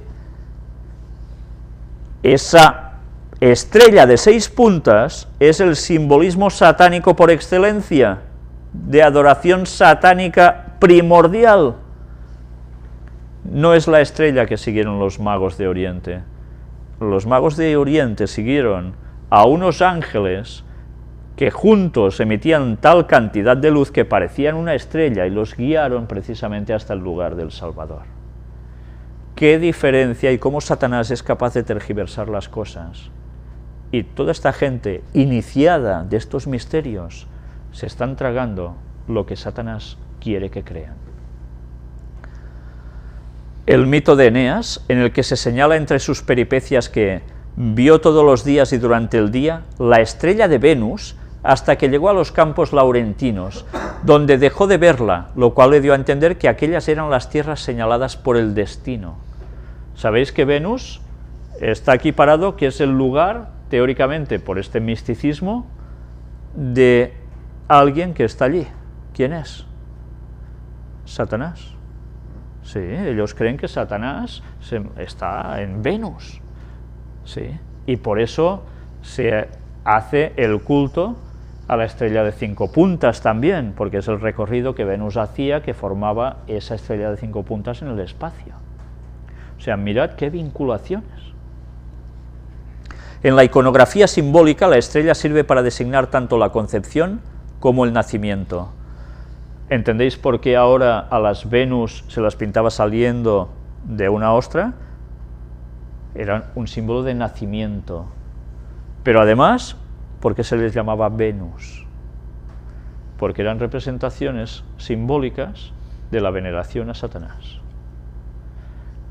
Esa estrella de 6 puntas es el simbolismo satánico por excelencia, de adoración satánica primordial. No es la estrella que siguieron los magos de Oriente. Los magos de Oriente siguieron a unos ángeles que juntos emitían tal cantidad de luz que parecían una estrella y los guiaron precisamente hasta el lugar del Salvador. ¿Qué diferencia y cómo Satanás es capaz de tergiversar las cosas? Y toda esta gente iniciada de estos misterios se están tragando lo que Satanás quiere que crean. El mito de Eneas, en el que se señala entre sus peripecias que vio todos los días y durante el día la estrella de Venus hasta que llegó a los campos laurentinos, donde dejó de verla, lo cual le dio a entender que aquellas eran las tierras señaladas por el destino. Sabéis que Venus está aquí parado, que es el lugar, teóricamente, por este misticismo, de alguien que está allí. ¿Quién es? Satanás. Sí, ellos creen que Satanás está en Venus. Sí, y por eso se hace el culto a la estrella de 5 puntas también, porque es el recorrido que Venus hacía, que formaba esa estrella de 5 puntas en el espacio. O sea, mirad qué vinculaciones. En la iconografía simbólica, la estrella sirve para designar tanto la concepción como el nacimiento. ¿Entendéis por qué ahora a las Venus se las pintaba saliendo de una ostra? Eran un símbolo de nacimiento. Pero además, ¿por qué se les llamaba Venus? Porque eran representaciones simbólicas de la veneración a Satanás.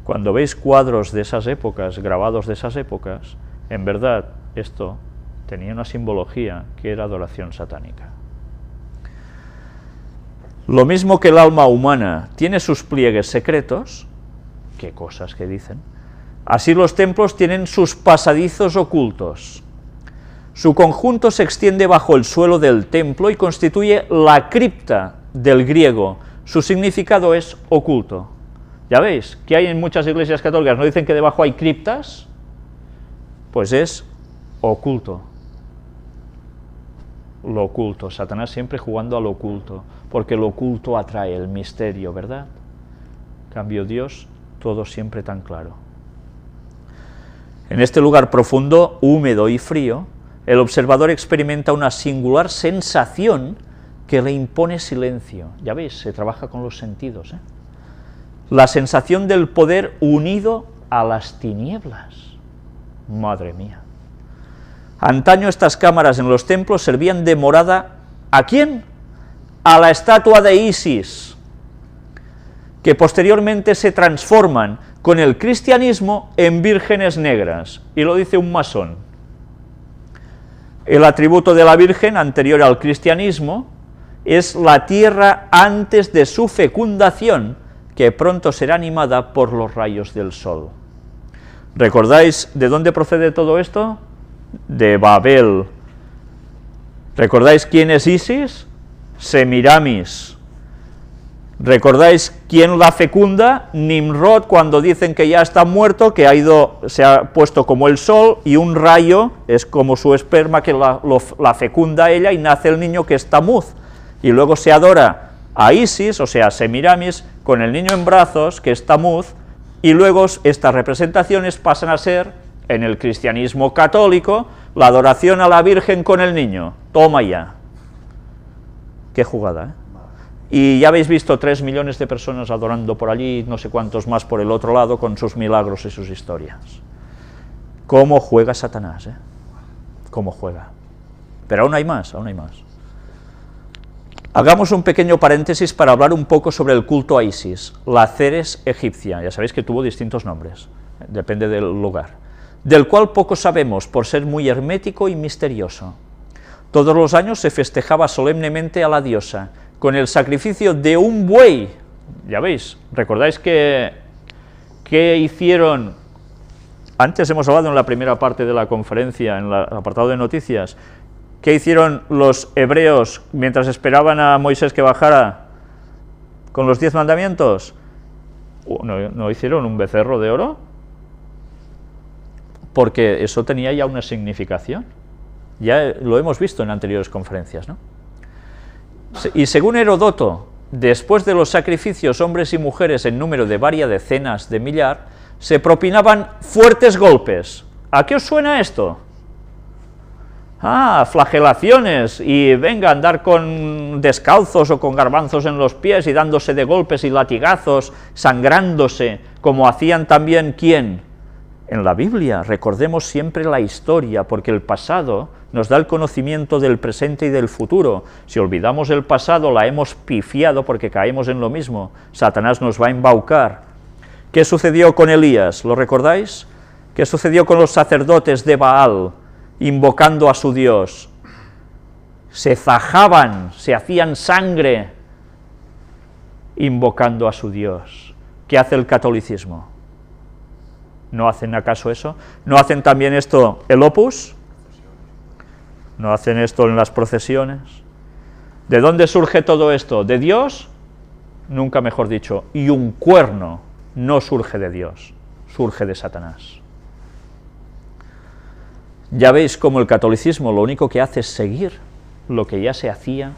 Cuando veis cuadros de esas épocas, grabados de esas épocas, en verdad esto tenía una simbología que era adoración satánica. Lo mismo que el alma humana tiene sus pliegues secretos, qué cosas que dicen, así los templos tienen sus pasadizos ocultos. Su conjunto se extiende bajo el suelo del templo y constituye la cripta del griego. Su significado es oculto. ¿Ya veis? Que hay en muchas iglesias católicas, ¿no dicen que debajo hay criptas? Pues es oculto. Lo oculto, Satanás siempre jugando a lo oculto, porque lo oculto atrae el misterio, ¿verdad? En cambio Dios, todo siempre tan claro. En este lugar profundo, húmedo y frío, el observador experimenta una singular sensación que le impone silencio. Ya veis, se trabaja con los sentidos, ¿eh? La sensación del poder unido a las tinieblas. Madre mía. Antaño estas cámaras en los templos servían de morada, ¿a quién? A la estatua de Isis, que posteriormente se transforman con el cristianismo en vírgenes negras, y lo dice un masón. El atributo de la Virgen, anterior al cristianismo, es la tierra antes de su fecundación, que pronto será animada por los rayos del sol. ¿Recordáis de dónde procede todo esto? De Babel. ¿Recordáis quién es Isis? Semiramis. ¿Recordáis quién la fecunda? Nimrod, cuando dicen que ya está muerto, que se ha puesto como el sol, y un rayo es como su esperma que la fecunda a ella, y nace el niño que es Tamuz. Y luego se adora a Isis, o sea, Semiramis, con el niño en brazos, que es Tamuz, y luego estas representaciones pasan a ser, en el cristianismo católico, la adoración a la Virgen con el niño. Toma ya. Qué jugada, ¿eh? Y ya habéis visto 3 millones de personas adorando por allí, no sé cuántos más por el otro lado, con sus milagros y sus historias. ¿Cómo juega Satanás, eh? ¿Cómo juega? Pero aún hay más, aún hay más. Hagamos un pequeño paréntesis para hablar un poco sobre el culto a Isis, la Ceres egipcia, ya sabéis que tuvo distintos nombres, depende del lugar, del cual poco sabemos por ser muy hermético y misterioso. Todos los años se festejaba solemnemente a la diosa, con el sacrificio de un buey. Ya veis, ¿recordáis que hicieron? Antes hemos hablado en la primera parte de la conferencia, en el apartado de noticias, ¿qué hicieron los hebreos mientras esperaban a Moisés que bajara con los 10 mandamientos? ¿No hicieron un becerro de oro? Porque eso tenía ya una significación. Ya lo hemos visto en anteriores conferencias, ¿no? Y según Heródoto, después de los sacrificios, hombres y mujeres en número de varias decenas de millar, se propinaban fuertes golpes. ¿A qué os suena esto? Ah, flagelaciones, y venga a andar con descalzos o con garbanzos en los pies y dándose de golpes y latigazos, sangrándose, como hacían también, ¿quién? En la Biblia. Recordemos siempre la historia, porque el pasado nos da el conocimiento del presente y del futuro. Si olvidamos el pasado, la hemos pifiado porque caemos en lo mismo. Satanás nos va a embaucar. ¿Qué sucedió con Elías? ¿Lo recordáis? ¿Qué sucedió con los sacerdotes de Baal, invocando a su Dios? Se zajaban, se hacían sangre, invocando a su Dios. ¿Qué hace el catolicismo? ¿No hacen acaso eso? ¿No hacen también esto el Opus? ¿No hacen esto en las procesiones? ¿De dónde surge todo esto? ¿De Dios? Nunca mejor dicho. Y un cuerno no surge de Dios, surge de Satanás. Ya veis cómo el catolicismo lo único que hace es seguir lo que ya se hacía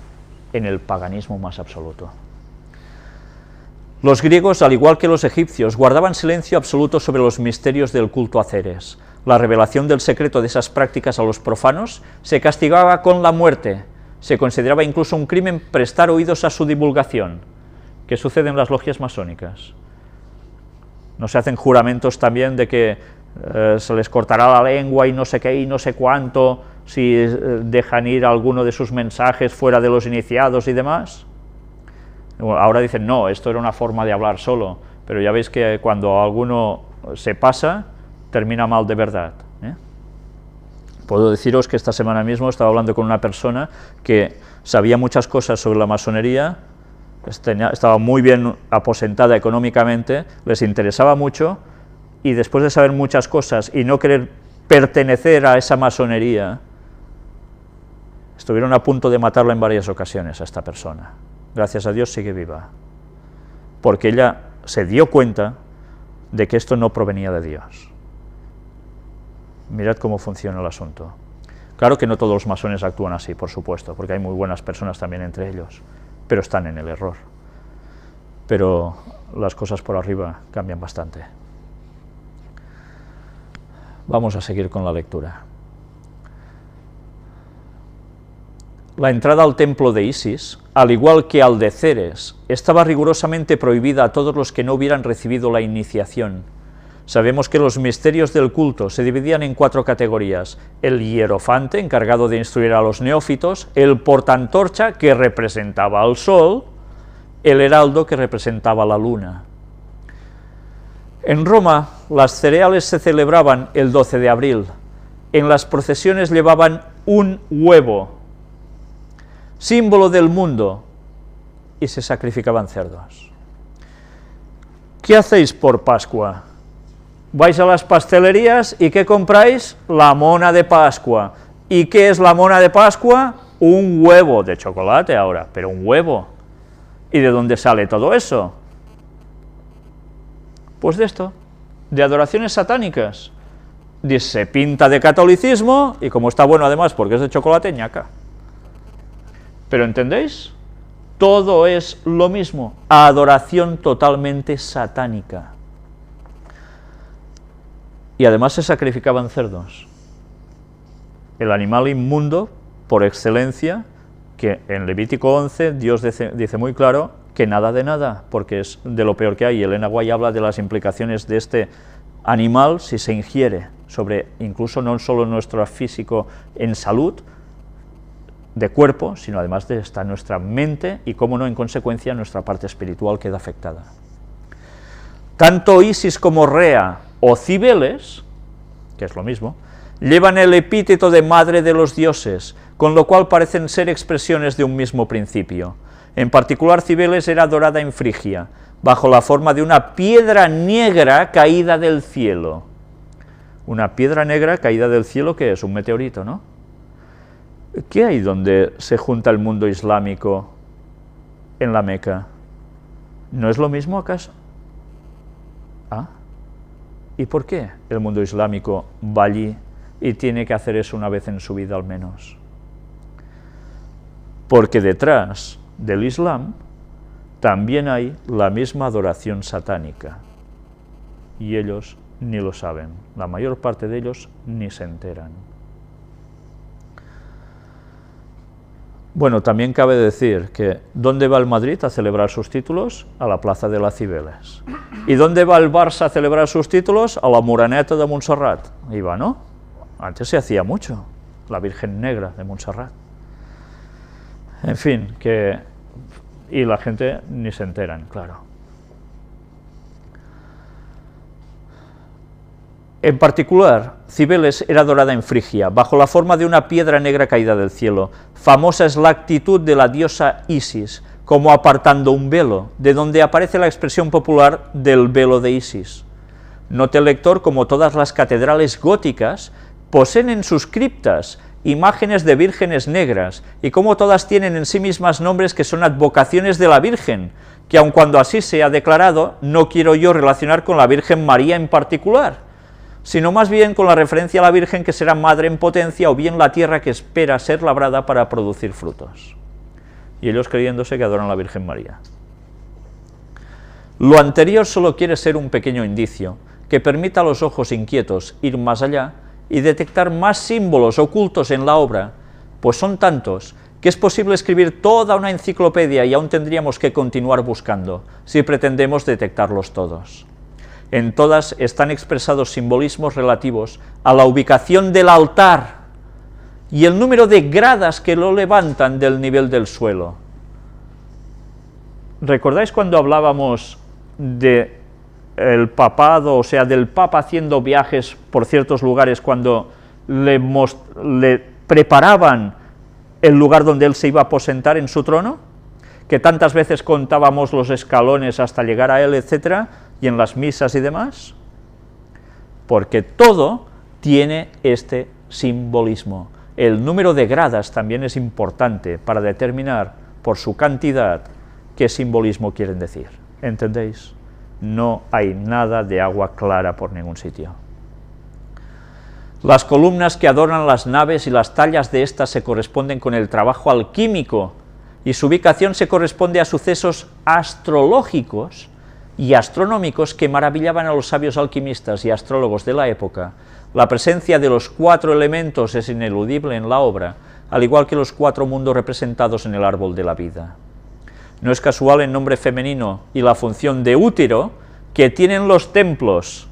en el paganismo más absoluto. Los griegos, al igual que los egipcios, guardaban silencio absoluto sobre los misterios del culto a Ceres. La revelación del secreto de esas prácticas a los profanos se castigaba con la muerte. Se consideraba incluso un crimen prestar oídos a su divulgación. ¿Qué sucede en las logias masónicas? ¿No se hacen juramentos también de que se les cortará la lengua y no sé qué y no sé cuánto si dejan ir alguno de sus mensajes fuera de los iniciados y demás? Ahora dicen, no, esto era una forma de hablar solo, pero ya veis que cuando alguno se pasa, termina mal de verdad, ¿eh? Puedo deciros que esta semana mismo estaba hablando con una persona que sabía muchas cosas sobre la masonería, estaba muy bien aposentada económicamente, les interesaba mucho, y después de saber muchas cosas y no querer pertenecer a esa masonería, estuvieron a punto de matarla en varias ocasiones a esta persona. Gracias a Dios sigue viva, porque ella se dio cuenta de que esto no provenía de Dios. Mirad cómo funciona el asunto. Claro que no todos los masones actúan así, por supuesto, porque hay muy buenas personas también entre ellos, pero están en el error. Pero las cosas por arriba cambian bastante. Vamos a seguir con la lectura. La entrada al templo de Isis, al igual que al de Ceres, estaba rigurosamente prohibida a todos los que no hubieran recibido la iniciación. Sabemos que los misterios del culto se dividían en 4 categorías: el hierofante, encargado de instruir a los neófitos, el portaantorcha, que representaba al sol, el heraldo, que representaba la luna. En Roma, las cereales se celebraban el 12 de abril. En las procesiones llevaban un huevo, símbolo del mundo, y se sacrificaban cerdos. ¿Qué hacéis por Pascua? Vais a las pastelerías y ¿qué compráis? La mona de Pascua. ¿Y qué es la mona de Pascua? Un huevo de chocolate ahora, pero un huevo. ¿Y de dónde sale todo eso? Pues de esto, de adoraciones satánicas. Se pinta de catolicismo, y como está bueno además porque es de chocolate, ñaca. ¿Pero entendéis? todo es lo mismo, adoración totalmente satánica. Y además se sacrificaban cerdos, el animal inmundo por excelencia, que en Levítico 11 Dios dice muy claro que nada de nada, porque es de lo peor que hay. Elena White habla de las implicaciones de este animal si se ingiere, sobre incluso no solo nuestro físico en salud, de cuerpo, sino además de esta nuestra mente y, cómo no, en consecuencia, nuestra parte espiritual queda afectada. Tanto Isis como Rea o Cibeles, que es lo mismo, llevan el epíteto de madre de los dioses, con lo cual parecen ser expresiones de un mismo principio. En particular, Cibeles era adorada en Frigia, bajo la forma de una piedra negra caída del cielo. Una piedra negra caída del cielo, ¿qué es? Un meteorito, ¿no? ¿Qué hay donde se junta el mundo islámico en la Meca? ¿No es lo mismo acaso? ¿Ah? ¿Y por qué el mundo islámico va allí y tiene que hacer eso una vez en su vida al menos? Porque detrás del Islam también hay la misma adoración satánica, y ellos ni lo saben, la mayor parte de ellos ni se enteran. Bueno, también cabe decir que ¿dónde va el Madrid a celebrar sus títulos? A la plaza de las Cibeles. ¿Y dónde va el Barça a celebrar sus títulos? A la Moreneta de Montserrat. Iba, ¿no? Antes se hacía mucho, la Virgen Negra de Montserrat. En fin, que... y la gente ni se enteran, claro. En particular, Cibeles era adorada en Frigia, bajo la forma de una piedra negra caída del cielo. Famosa es la actitud de la diosa Isis, como apartando un velo, de donde aparece la expresión popular del velo de Isis. Note el lector como todas las catedrales góticas poseen en sus criptas imágenes de vírgenes negras, y como todas tienen en sí mismas nombres que son advocaciones de la Virgen, que aun cuando así se ha declarado, no quiero yo relacionar con la Virgen María en particular, sino más bien con la referencia a la Virgen que será madre en potencia, o bien la tierra que espera ser labrada para producir frutos. Y ellos creyéndose que adoran a la Virgen María. Lo anterior solo quiere ser un pequeño indicio, que permita a los ojos inquietos ir más allá y detectar más símbolos ocultos en la obra, pues son tantos que es posible escribir toda una enciclopedia y aún tendríamos que continuar buscando, si pretendemos detectarlos todos. En todas están expresados simbolismos relativos a la ubicación del altar y el número de gradas que lo levantan del nivel del suelo. ¿Recordáis cuando hablábamos de el papado, o sea, del Papa haciendo viajes por ciertos lugares cuando le preparaban el lugar donde él se iba a aposentar en su trono? Que tantas veces contábamos los escalones hasta llegar a él, etcétera, y en las misas y demás, porque todo tiene este simbolismo. El número de gradas también es importante para determinar por su cantidad qué simbolismo quieren decir. ¿Entendéis? No hay nada de agua clara por ningún sitio. Las columnas que adornan las naves y las tallas de estas se corresponden con el trabajo alquímico, y su ubicación se corresponde a sucesos astrológicos y astronómicos que maravillaban a los sabios alquimistas y astrólogos de la época. La presencia de los 4 elementos es ineludible en la obra, al igual que los 4 mundos representados en el árbol de la vida. No es casual el nombre femenino y la función de útero que tienen los templos,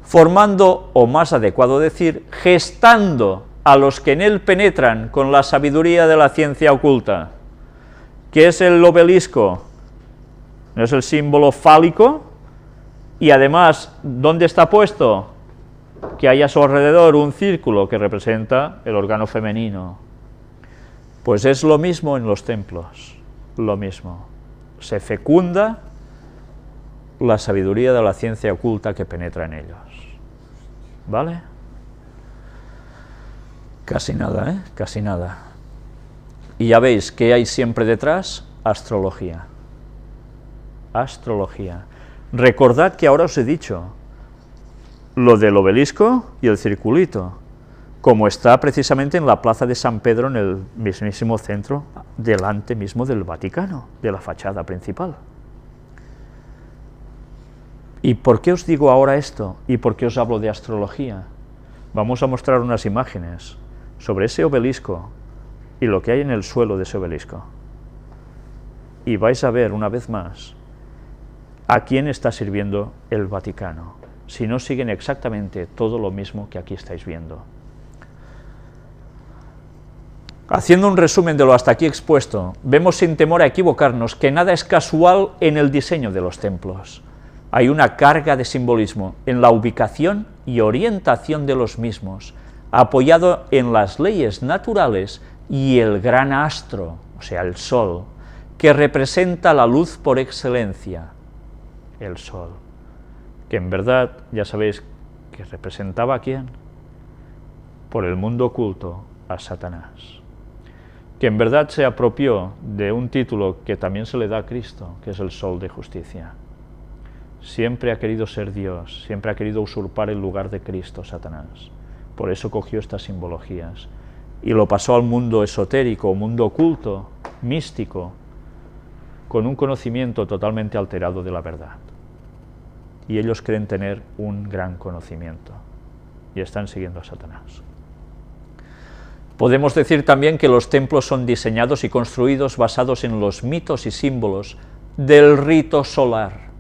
formando, o más adecuado decir, gestando a los que en él penetran con la sabiduría de la ciencia oculta. ¿Qué es el obelisco? ¿No es el símbolo fálico? Y además, ¿dónde está puesto? Que hay a su alrededor un círculo que representa el órgano femenino. Pues es lo mismo en los templos, lo mismo. Se fecunda la sabiduría de la ciencia oculta que penetra en ellos. ¿Vale? Casi nada, ¿eh? Casi nada. Y ya veis que hay siempre detrás astrología. Astrología. Recordad que ahora os he dicho lo del obelisco y el circulito, como está precisamente en la plaza de San Pedro, en el mismísimo centro, delante mismo del Vaticano, de la fachada principal. ¿Y por qué os digo ahora esto? ¿Y por qué os hablo de astrología? Vamos a mostrar unas imágenes sobre ese obelisco y lo que hay en el suelo de ese obelisco. Y vais a ver una vez más a quién está sirviendo el Vaticano, si no siguen exactamente todo lo mismo que aquí estáis viendo. Haciendo un resumen de lo hasta aquí expuesto, vemos sin temor a equivocarnos que nada es casual en el diseño de los templos. Hay una carga de simbolismo en la ubicación y orientación de los mismos, apoyado en las leyes naturales y el gran astro, o sea, el Sol, que representa la luz por excelencia, el Sol, que en verdad, ya sabéis, que representaba a quién, por el mundo oculto, a Satanás, que en verdad se apropió de un título que también se le da a Cristo, que es el Sol de Justicia. Siempre ha querido ser Dios, siempre ha querido usurpar el lugar de Cristo, Satanás. Por eso cogió estas simbologías y lo pasó al mundo esotérico, mundo oculto, místico, con un conocimiento totalmente alterado de la verdad. Y ellos creen tener un gran conocimiento y están siguiendo a Satanás. Podemos decir también que los templos son diseñados y construidos basados en los mitos y símbolos del rito solar,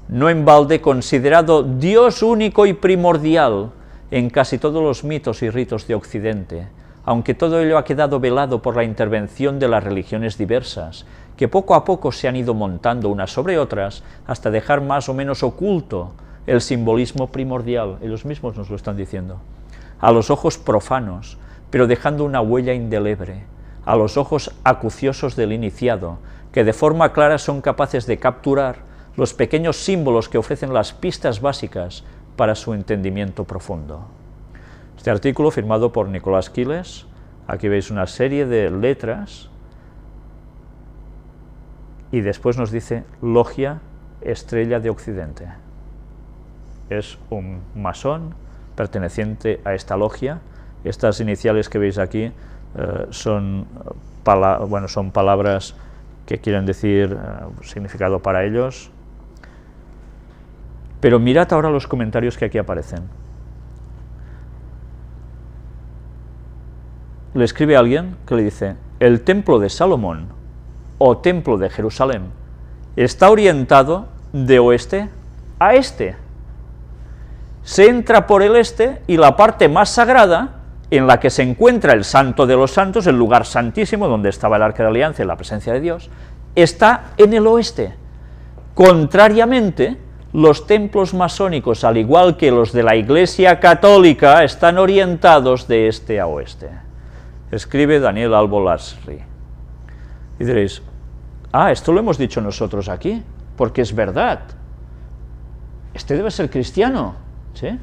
no en balde considerado Dios único y primordial en casi todos los mitos y ritos de Occidente, aunque todo ello ha quedado velado por la intervención de las religiones diversas, que poco a poco se han ido montando unas sobre otras hasta dejar más o menos oculto el simbolismo primordial, ellos mismos nos lo están diciendo, a los ojos profanos, pero dejando una huella indeleble, a los ojos acuciosos del iniciado, que de forma clara son capaces de capturar los pequeños símbolos que ofrecen las pistas básicas para su entendimiento profundo. Este artículo, firmado por Nicolás Quiles, aquí veis una serie de letras, y después nos dice Logia Estrella de Occidente. Es un masón perteneciente a esta logia. Estas iniciales que veis aquí son palabras que quieren decir significado para ellos. Pero mirad ahora los comentarios que aquí aparecen. Le escribe a alguien que le dice: el templo de Salomón o templo de Jerusalén está orientado de oeste a este. Se entra por el este y la parte más sagrada, en la que se encuentra el Santo de los Santos, el lugar santísimo donde estaba el Arca de la Alianza y la presencia de Dios, está en el oeste. Contrariamente, los templos masónicos, al igual que los de la Iglesia Católica, están orientados de este a oeste. Escribe Daniel Albo Lasri. Y diréis: esto lo hemos dicho nosotros aquí, porque es verdad. Este debe ser cristiano, ¿sí?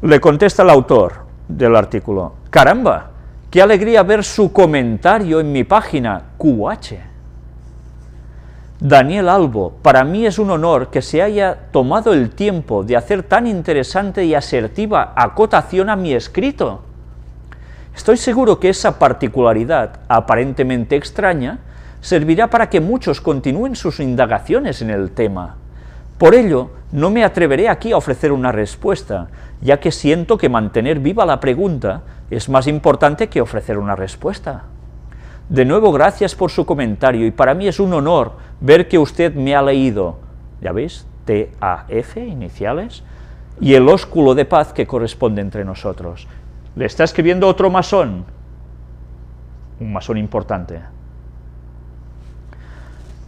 Le contesta el autor del artículo: caramba, qué alegría ver su comentario en mi página QH. Daniel Albo, para mí es un honor que se haya tomado el tiempo de hacer tan interesante y asertiva acotación a mi escrito. Estoy seguro que esa particularidad, aparentemente extraña, servirá para que muchos continúen sus indagaciones en el tema. Por ello, no me atreveré aquí a ofrecer una respuesta, ya que siento que mantener viva la pregunta es más importante que ofrecer una respuesta. De nuevo, gracias por su comentario, y para mí es un honor ver que usted me ha leído, ya veis, TAF, iniciales, y el ósculo de paz que corresponde entre nosotros. Le está escribiendo otro masón, un masón importante.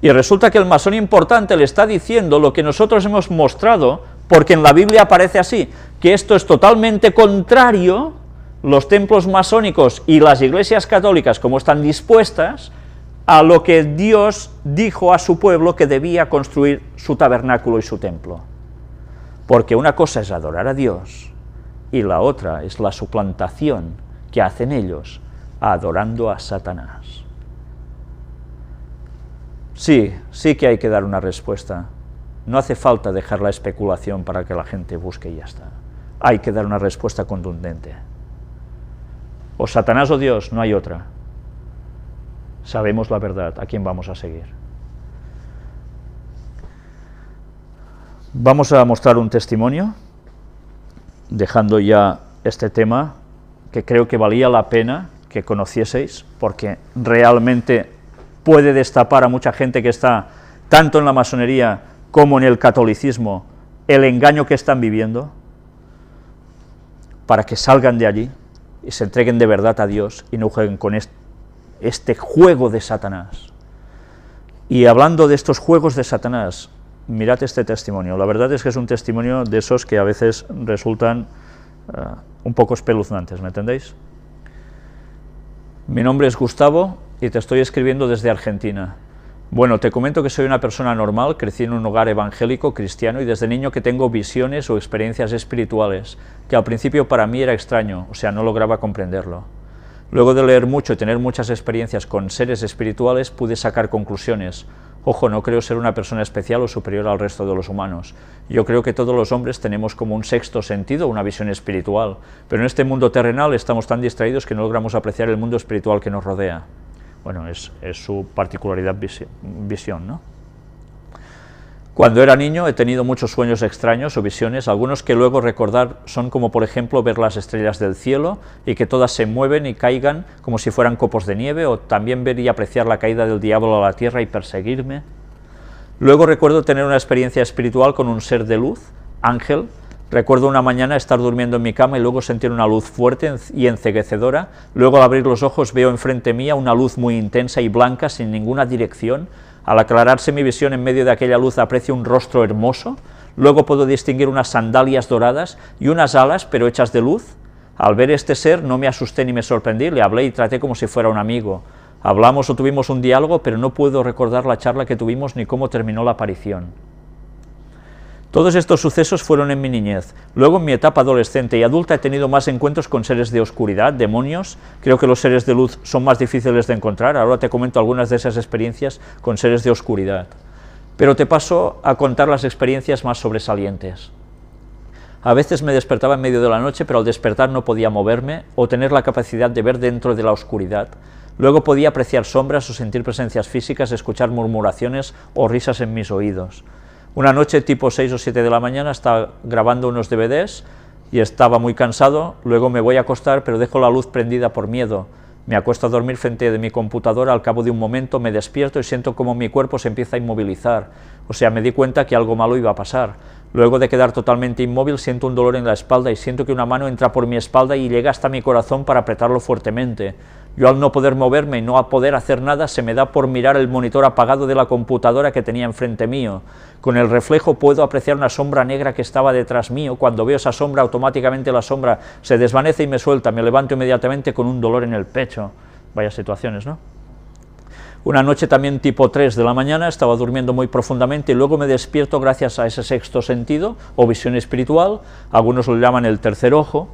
Y resulta que el masón importante le está diciendo lo que nosotros hemos mostrado, porque en la Biblia aparece así, que esto es totalmente contrario, los templos masónicos y las iglesias católicas, como están dispuestas, a lo que Dios dijo a su pueblo que debía construir su tabernáculo y su templo. Porque una cosa es adorar a Dios, y la otra es la suplantación que hacen ellos, adorando a Satanás. Sí que hay que dar una respuesta. No hace falta dejar la especulación para que la gente busque y ya está. hay que dar una respuesta contundente. O Satanás o Dios, no hay otra. Sabemos la verdad, ¿a quién vamos a seguir? Vamos a mostrar un testimonio, dejando ya este tema, que creo que valía la pena que conocieseis, porque realmente puede destapar a mucha gente que está tanto en la masonería como en el catolicismo el engaño que están viviendo, para que salgan de allí y se entreguen de verdad a Dios y no jueguen con este juego de Satanás. Y hablando de estos juegos de Satanás, mirad este testimonio. La verdad es que es un testimonio de esos que a veces resultan un poco espeluznantes, ¿me entendéis? Mi nombre es Gustavo y te estoy escribiendo desde Argentina. Bueno, te comento que soy una persona normal, crecí en un hogar evangélico, cristiano, y desde niño que tengo visiones o experiencias espirituales, que al principio para mí era extraño, o sea, no lograba comprenderlo. Luego de leer mucho y tener muchas experiencias con seres espirituales, pude sacar conclusiones. Ojo, no creo ser una persona especial o superior al resto de los humanos. Yo creo que todos los hombres tenemos como un sexto sentido, una visión espiritual, pero en este mundo terrenal estamos tan distraídos que no logramos apreciar el mundo espiritual que nos rodea. Bueno, es su particularidad visión, ¿no? Cuando era niño he tenido muchos sueños extraños o visiones, algunos que luego recordar son como por ejemplo ver las estrellas del cielo y que todas se mueven y caigan como si fueran copos de nieve, o también ver y apreciar la caída del diablo a la tierra y perseguirme. Luego recuerdo tener una experiencia espiritual con un ser de luz, ángel. Recuerdo una mañana estar durmiendo en mi cama y luego sentir una luz fuerte y enceguecedora. Luego al abrir los ojos veo enfrente mía una luz muy intensa y blanca sin ninguna dirección. Al aclararse mi visión en medio de aquella luz aprecio un rostro hermoso. Luego puedo distinguir unas sandalias doradas y unas alas pero hechas de luz. Al ver este ser no me asusté ni me sorprendí, le hablé y traté como si fuera un amigo. Hablamos o tuvimos un diálogo, pero no puedo recordar la charla que tuvimos ni cómo terminó la aparición. Todos estos sucesos fueron en mi niñez. Luego en mi etapa adolescente y adulta he tenido más encuentros con seres de oscuridad, demonios. Creo que los seres de luz son más difíciles de encontrar. Ahora te comento algunas de esas experiencias con seres de oscuridad. Pero te paso a contar las experiencias más sobresalientes. A veces me despertaba en medio de la noche, pero al despertar no podía moverme o tener la capacidad de ver dentro de la oscuridad. Luego podía apreciar sombras o sentir presencias físicas, escuchar murmuraciones o risas en mis oídos. Una noche tipo 6 o 7 de la mañana estaba grabando unos DVDs y estaba muy cansado, luego me voy a acostar pero dejo la luz prendida por miedo. Me acuesto a dormir frente de mi computadora, al cabo de un momento me despierto y siento como mi cuerpo se empieza a inmovilizar, o sea, me di cuenta que algo malo iba a pasar. Luego de quedar totalmente inmóvil siento un dolor en la espalda y siento que una mano entra por mi espalda y llega hasta mi corazón para apretarlo fuertemente. Yo al no poder moverme y no poder hacer nada, se me da por mirar el monitor apagado de la computadora que tenía enfrente mío. Con el reflejo puedo apreciar una sombra negra que estaba detrás mío. Cuando veo esa sombra, automáticamente la sombra se desvanece y me suelta. Me levanto inmediatamente con un dolor en el pecho. Vaya situaciones, ¿no? Una noche también tipo 3 de la mañana, estaba durmiendo muy profundamente y luego me despierto gracias a ese sexto sentido o visión espiritual, algunos lo llaman el tercer ojo.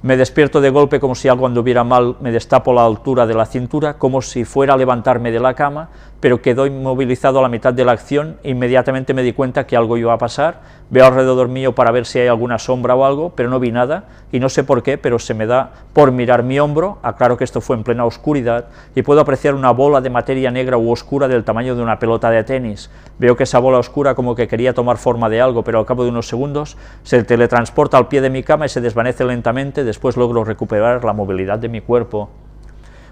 Me despierto de golpe como si algo anduviera mal, me destapo a la altura de la cintura, como si fuera a levantarme de la cama, pero quedo inmovilizado a la mitad de la acción. Inmediatamente me di cuenta que algo iba a pasar, veo alrededor mío para ver si hay alguna sombra o algo, pero no vi nada, y no sé por qué, pero se me da por mirar mi hombro, aclaro que esto fue en plena oscuridad, y puedo apreciar una bola de materia negra u oscura del tamaño de una pelota de tenis. Veo que esa bola oscura como que quería tomar forma de algo, pero al cabo de unos segundos se teletransporta al pie de mi cama y se desvanece lentamente. Después logro recuperar la movilidad de mi cuerpo.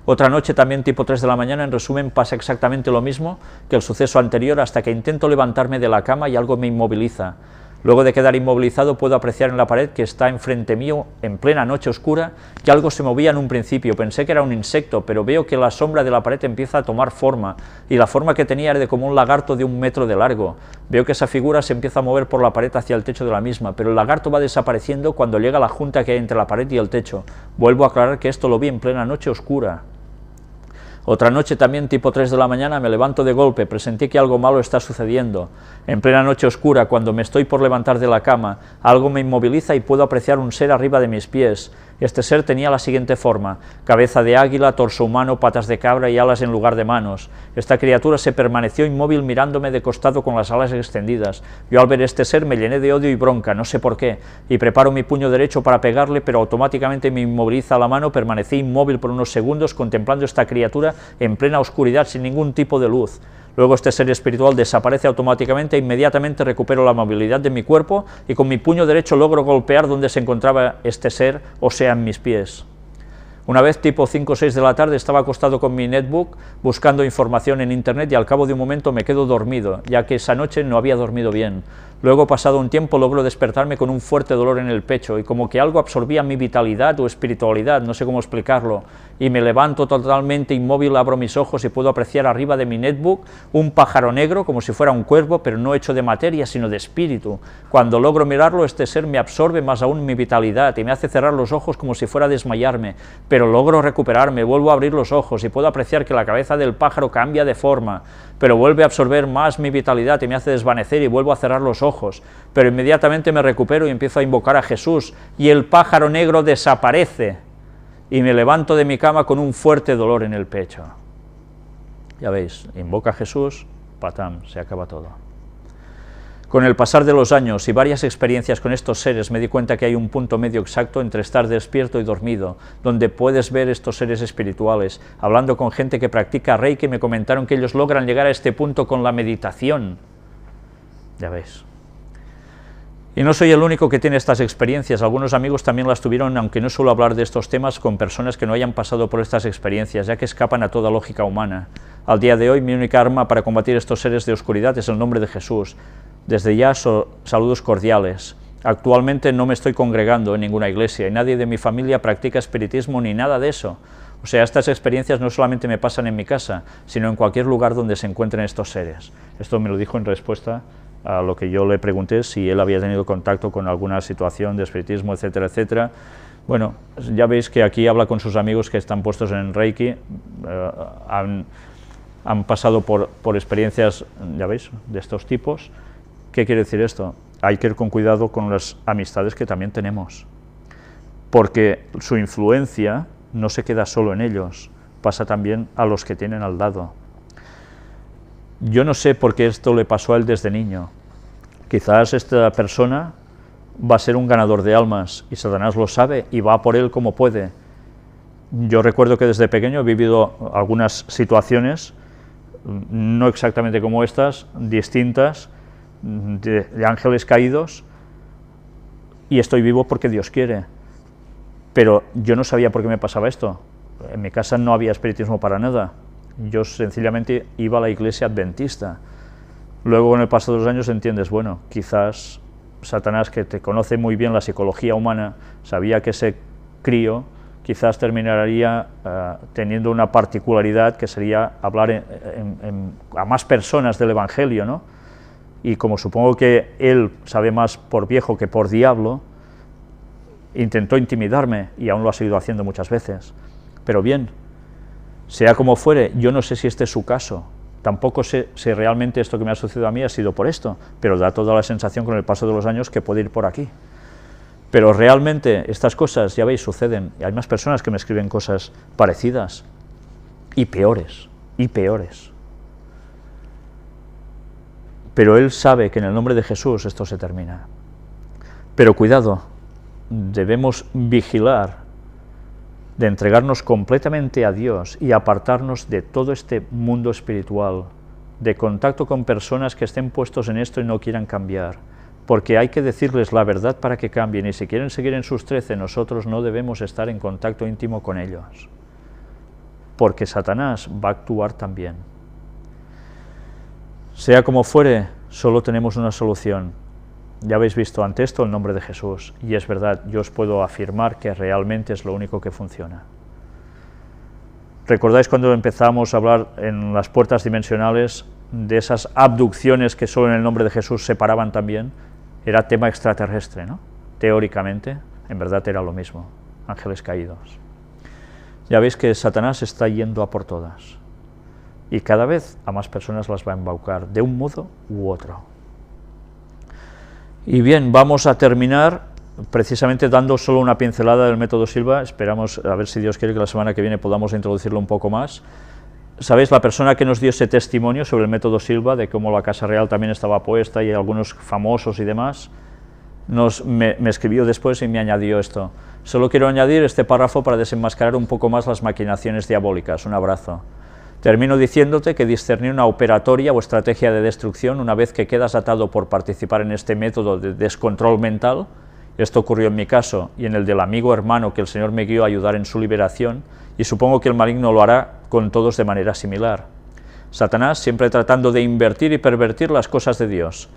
Otra noche también tipo 3 de la mañana, en resumen pasa exactamente lo mismo que el suceso anterior, hasta que intento levantarme de la cama y algo me inmoviliza. Luego de quedar inmovilizado puedo apreciar en la pared que está enfrente mío, en plena noche oscura, que algo se movía en un principio. Pensé que era un insecto, pero veo que la sombra de la pared empieza a tomar forma, y la forma que tenía era de como un lagarto de 1 metro de largo. Veo que esa figura se empieza a mover por la pared hacia el techo de la misma, pero el lagarto va desapareciendo cuando llega a la junta que hay entre la pared y el techo. Vuelvo a aclarar que esto lo vi en plena noche oscura. Otra noche también tipo 3 de la mañana me levanto de golpe, presentí que algo malo está sucediendo. En plena noche oscura, cuando me estoy por levantar de la cama, algo me inmoviliza y puedo apreciar un ser arriba de mis pies. Este ser tenía la siguiente forma: cabeza de águila, torso humano, patas de cabra y alas en lugar de manos. Esta criatura se permaneció inmóvil mirándome de costado con las alas extendidas. Yo al ver este ser me llené de odio y bronca, no sé por qué, y preparo mi puño derecho para pegarle, pero automáticamente me inmoviliza la mano. Permanecí inmóvil por unos segundos contemplando esta criatura en plena oscuridad sin ningún tipo de luz. Luego este ser espiritual desaparece automáticamente e inmediatamente recupero la movilidad de mi cuerpo y con mi puño derecho logro golpear donde se encontraba este ser, o sea, en mis pies. Una vez, tipo 5 o 6 de la tarde, estaba acostado con mi netbook buscando información en internet y al cabo de un momento me quedo dormido, ya que esa noche no había dormido bien. Luego, pasado un tiempo, logro despertarme con un fuerte dolor en el pecho y como que algo absorbía mi vitalidad o espiritualidad, no sé cómo explicarlo, y me levanto totalmente inmóvil, abro mis ojos y puedo apreciar arriba de mi netbook un pájaro negro como si fuera un cuervo, pero no hecho de materia sino de espíritu. Cuando logro mirarlo, este ser me absorbe más aún mi vitalidad y me hace cerrar los ojos como si fuera a desmayarme, pero logro recuperarme, vuelvo a abrir los ojos y puedo apreciar que la cabeza del pájaro cambia de forma, pero vuelve a absorber más mi vitalidad y me hace desvanecer y vuelvo a cerrar los ojos, pero inmediatamente me recupero y empiezo a invocar a Jesús y el pájaro negro desaparece y me levanto de mi cama con un fuerte dolor en el pecho. Ya veis, invoca a Jesús, patam, se acaba todo. Con el pasar de los años y varias experiencias con estos seres me di cuenta que hay un punto medio exacto entre estar despierto y dormido, donde puedes ver estos seres espirituales. Hablando con gente que practica Reiki me comentaron que ellos logran llegar a este punto con la meditación. Ya veis. Y no soy el único que tiene estas experiencias, algunos amigos también las tuvieron, aunque no suelo hablar de estos temas con personas que no hayan pasado por estas experiencias, ya que escapan a toda lógica humana. Al día de hoy mi única arma para combatir estos seres de oscuridad es el nombre de Jesús. Desde ya saludos cordiales. Actualmente no me estoy congregando en ninguna iglesia y nadie de mi familia practica espiritismo ni nada de eso. O sea, estas experiencias no solamente me pasan en mi casa, sino en cualquier lugar donde se encuentren estos seres. Esto me lo dijo en respuesta a lo que yo le pregunté, si él había tenido contacto con alguna situación de espiritismo, etcétera, etcétera. Bueno, ya veis que aquí habla con sus amigos que están puestos en Reiki, han pasado por experiencias, ya veis, de estos tipos. ¿Qué quiere decir esto? Hay que ir con cuidado con las amistades que también tenemos, porque su influencia no se queda solo en ellos, pasa también a los que tienen al lado. Yo no sé por qué esto le pasó a él desde niño. Quizás esta persona va a ser un ganador de almas y Satanás lo sabe y va por él como puede. Yo recuerdo que desde pequeño he vivido algunas situaciones, no exactamente como estas, distintas, de ángeles caídos, y estoy vivo porque Dios quiere. Pero yo no sabía por qué me pasaba esto. En mi casa no había espiritismo para nada. Yo sencillamente iba a la iglesia adventista. Luego, con el paso de los años, entiendes, bueno, quizás Satanás, que te conoce muy bien la psicología humana, sabía que ese crío quizás terminaría teniendo una particularidad que sería hablar a más personas del Evangelio, ¿no? Y como supongo que él sabe más por viejo que por diablo, intentó intimidarme y aún lo ha seguido haciendo muchas veces. Pero bien, sea como fuere, yo no sé si este es su caso, tampoco sé si realmente esto que me ha sucedido a mí ha sido por esto, pero da toda la sensación con el paso de los años que puede ir por aquí. Pero realmente estas cosas, ya veis, suceden, y hay más personas que me escriben cosas parecidas, y peores, y peores. Pero él sabe que en el nombre de Jesús esto se termina. Pero cuidado, debemos vigilar de entregarnos completamente a Dios y apartarnos de todo este mundo espiritual, de contacto con personas que estén puestos en esto y no quieran cambiar, porque hay que decirles la verdad para que cambien, y si quieren seguir en sus 13, nosotros no debemos estar en contacto íntimo con ellos, porque Satanás va a actuar también. Sea como fuere, solo tenemos una solución. Ya habéis visto ante esto el nombre de Jesús, y es verdad, yo os puedo afirmar que realmente es lo único que funciona. ¿Recordáis cuando empezamos a hablar en las puertas dimensionales de esas abducciones que solo en el nombre de Jesús se paraban también? Era tema extraterrestre, ¿no? Teóricamente, en verdad era lo mismo, ángeles caídos. Ya veis que Satanás está yendo a por todas, y cada vez a más personas las va a embaucar, de un modo u otro. Y bien, vamos a terminar precisamente dando solo una pincelada del método Silva, esperamos, a ver si Dios quiere que la semana que viene podamos introducirlo un poco más. ¿Sabéis? La persona que nos dio ese testimonio sobre el método Silva, de cómo la Casa Real también estaba puesta y algunos famosos y demás, me escribió después y me añadió esto. Solo quiero añadir este párrafo para desenmascarar un poco más las maquinaciones diabólicas. Un abrazo. Termino diciéndote que discernir una operatoria o estrategia de destrucción una vez que quedas atado por participar en este método de descontrol mental. Esto ocurrió en mi caso y en el del amigo hermano que el Señor me guió a ayudar en su liberación, y supongo que el maligno lo hará con todos de manera similar. Satanás, siempre tratando de invertir y pervertir las cosas de Dios,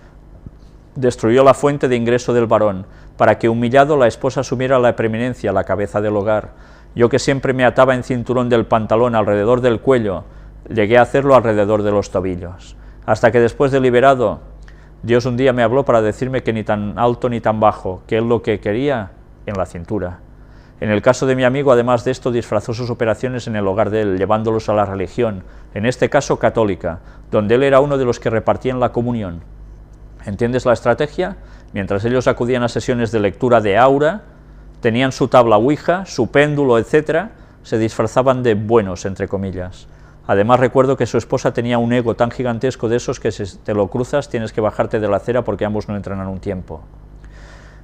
destruyó la fuente de ingreso del varón, para que humillado la esposa asumiera la preeminencia, la cabeza del hogar. Yo que siempre me ataba en cinturón del pantalón alrededor del cuello, llegué a hacerlo alrededor de los tobillos, hasta que después de liberado, Dios un día me habló para decirme que ni tan alto ni tan bajo, que Él lo que quería en la cintura. En el caso de mi amigo, además de esto, disfrazó sus operaciones en el hogar de él, llevándolos a la religión, en este caso católica, donde él era uno de los que repartían la comunión. ¿Entiendes la estrategia? Mientras ellos acudían a sesiones de lectura de aura, tenían su tabla ouija, su péndulo, etc., se disfrazaban de buenos, entre comillas. Además recuerdo que su esposa tenía un ego tan gigantesco de esos que si te lo cruzas tienes que bajarte de la acera porque ambos no entran en un tiempo.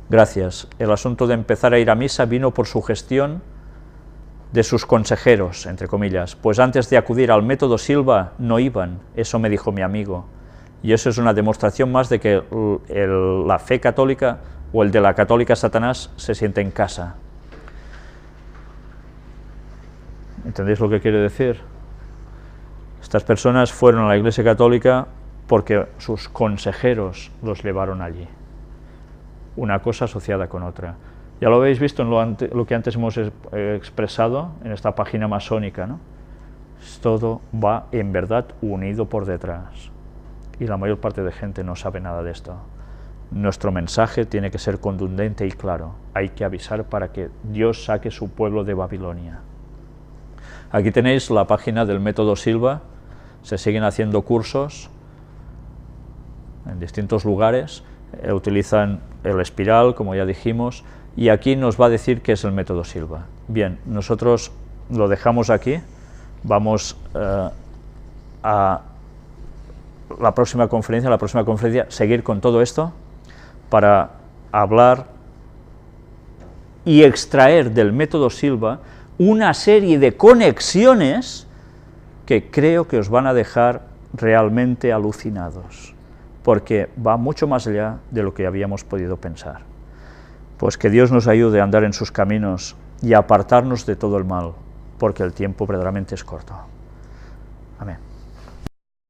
Gracias. El asunto de empezar a ir a misa vino por sugestión de sus consejeros, entre comillas, pues antes de acudir al método Silva no iban, eso me dijo mi amigo. Y eso es una demostración más de que la fe católica o el de la católica Satanás se siente en casa. ¿Entendéis lo que quiere decir? Estas personas fueron a la Iglesia Católica porque sus consejeros los llevaron allí. Una cosa asociada con otra. Ya lo habéis visto en lo que antes hemos expresado en esta página masónica, ¿no? Todo va en verdad unido por detrás. Y la mayor parte de gente no sabe nada de esto. Nuestro mensaje tiene que ser contundente y claro. Hay que avisar para que Dios saque su pueblo de Babilonia. Aquí tenéis la página del método Silva. Se siguen haciendo cursos en distintos lugares. Utilizan el espiral, como ya dijimos, y aquí nos va a decir qué es el método Silva. Bien, nosotros lo dejamos aquí. Vamos a la próxima conferencia, seguir con todo esto para hablar y extraer del método Silva una serie de conexiones que creo que os van a dejar realmente alucinados, porque va mucho más allá de lo que habíamos podido pensar. Pues que Dios nos ayude a andar en sus caminos y a apartarnos de todo el mal, porque el tiempo verdaderamente es corto. Amén.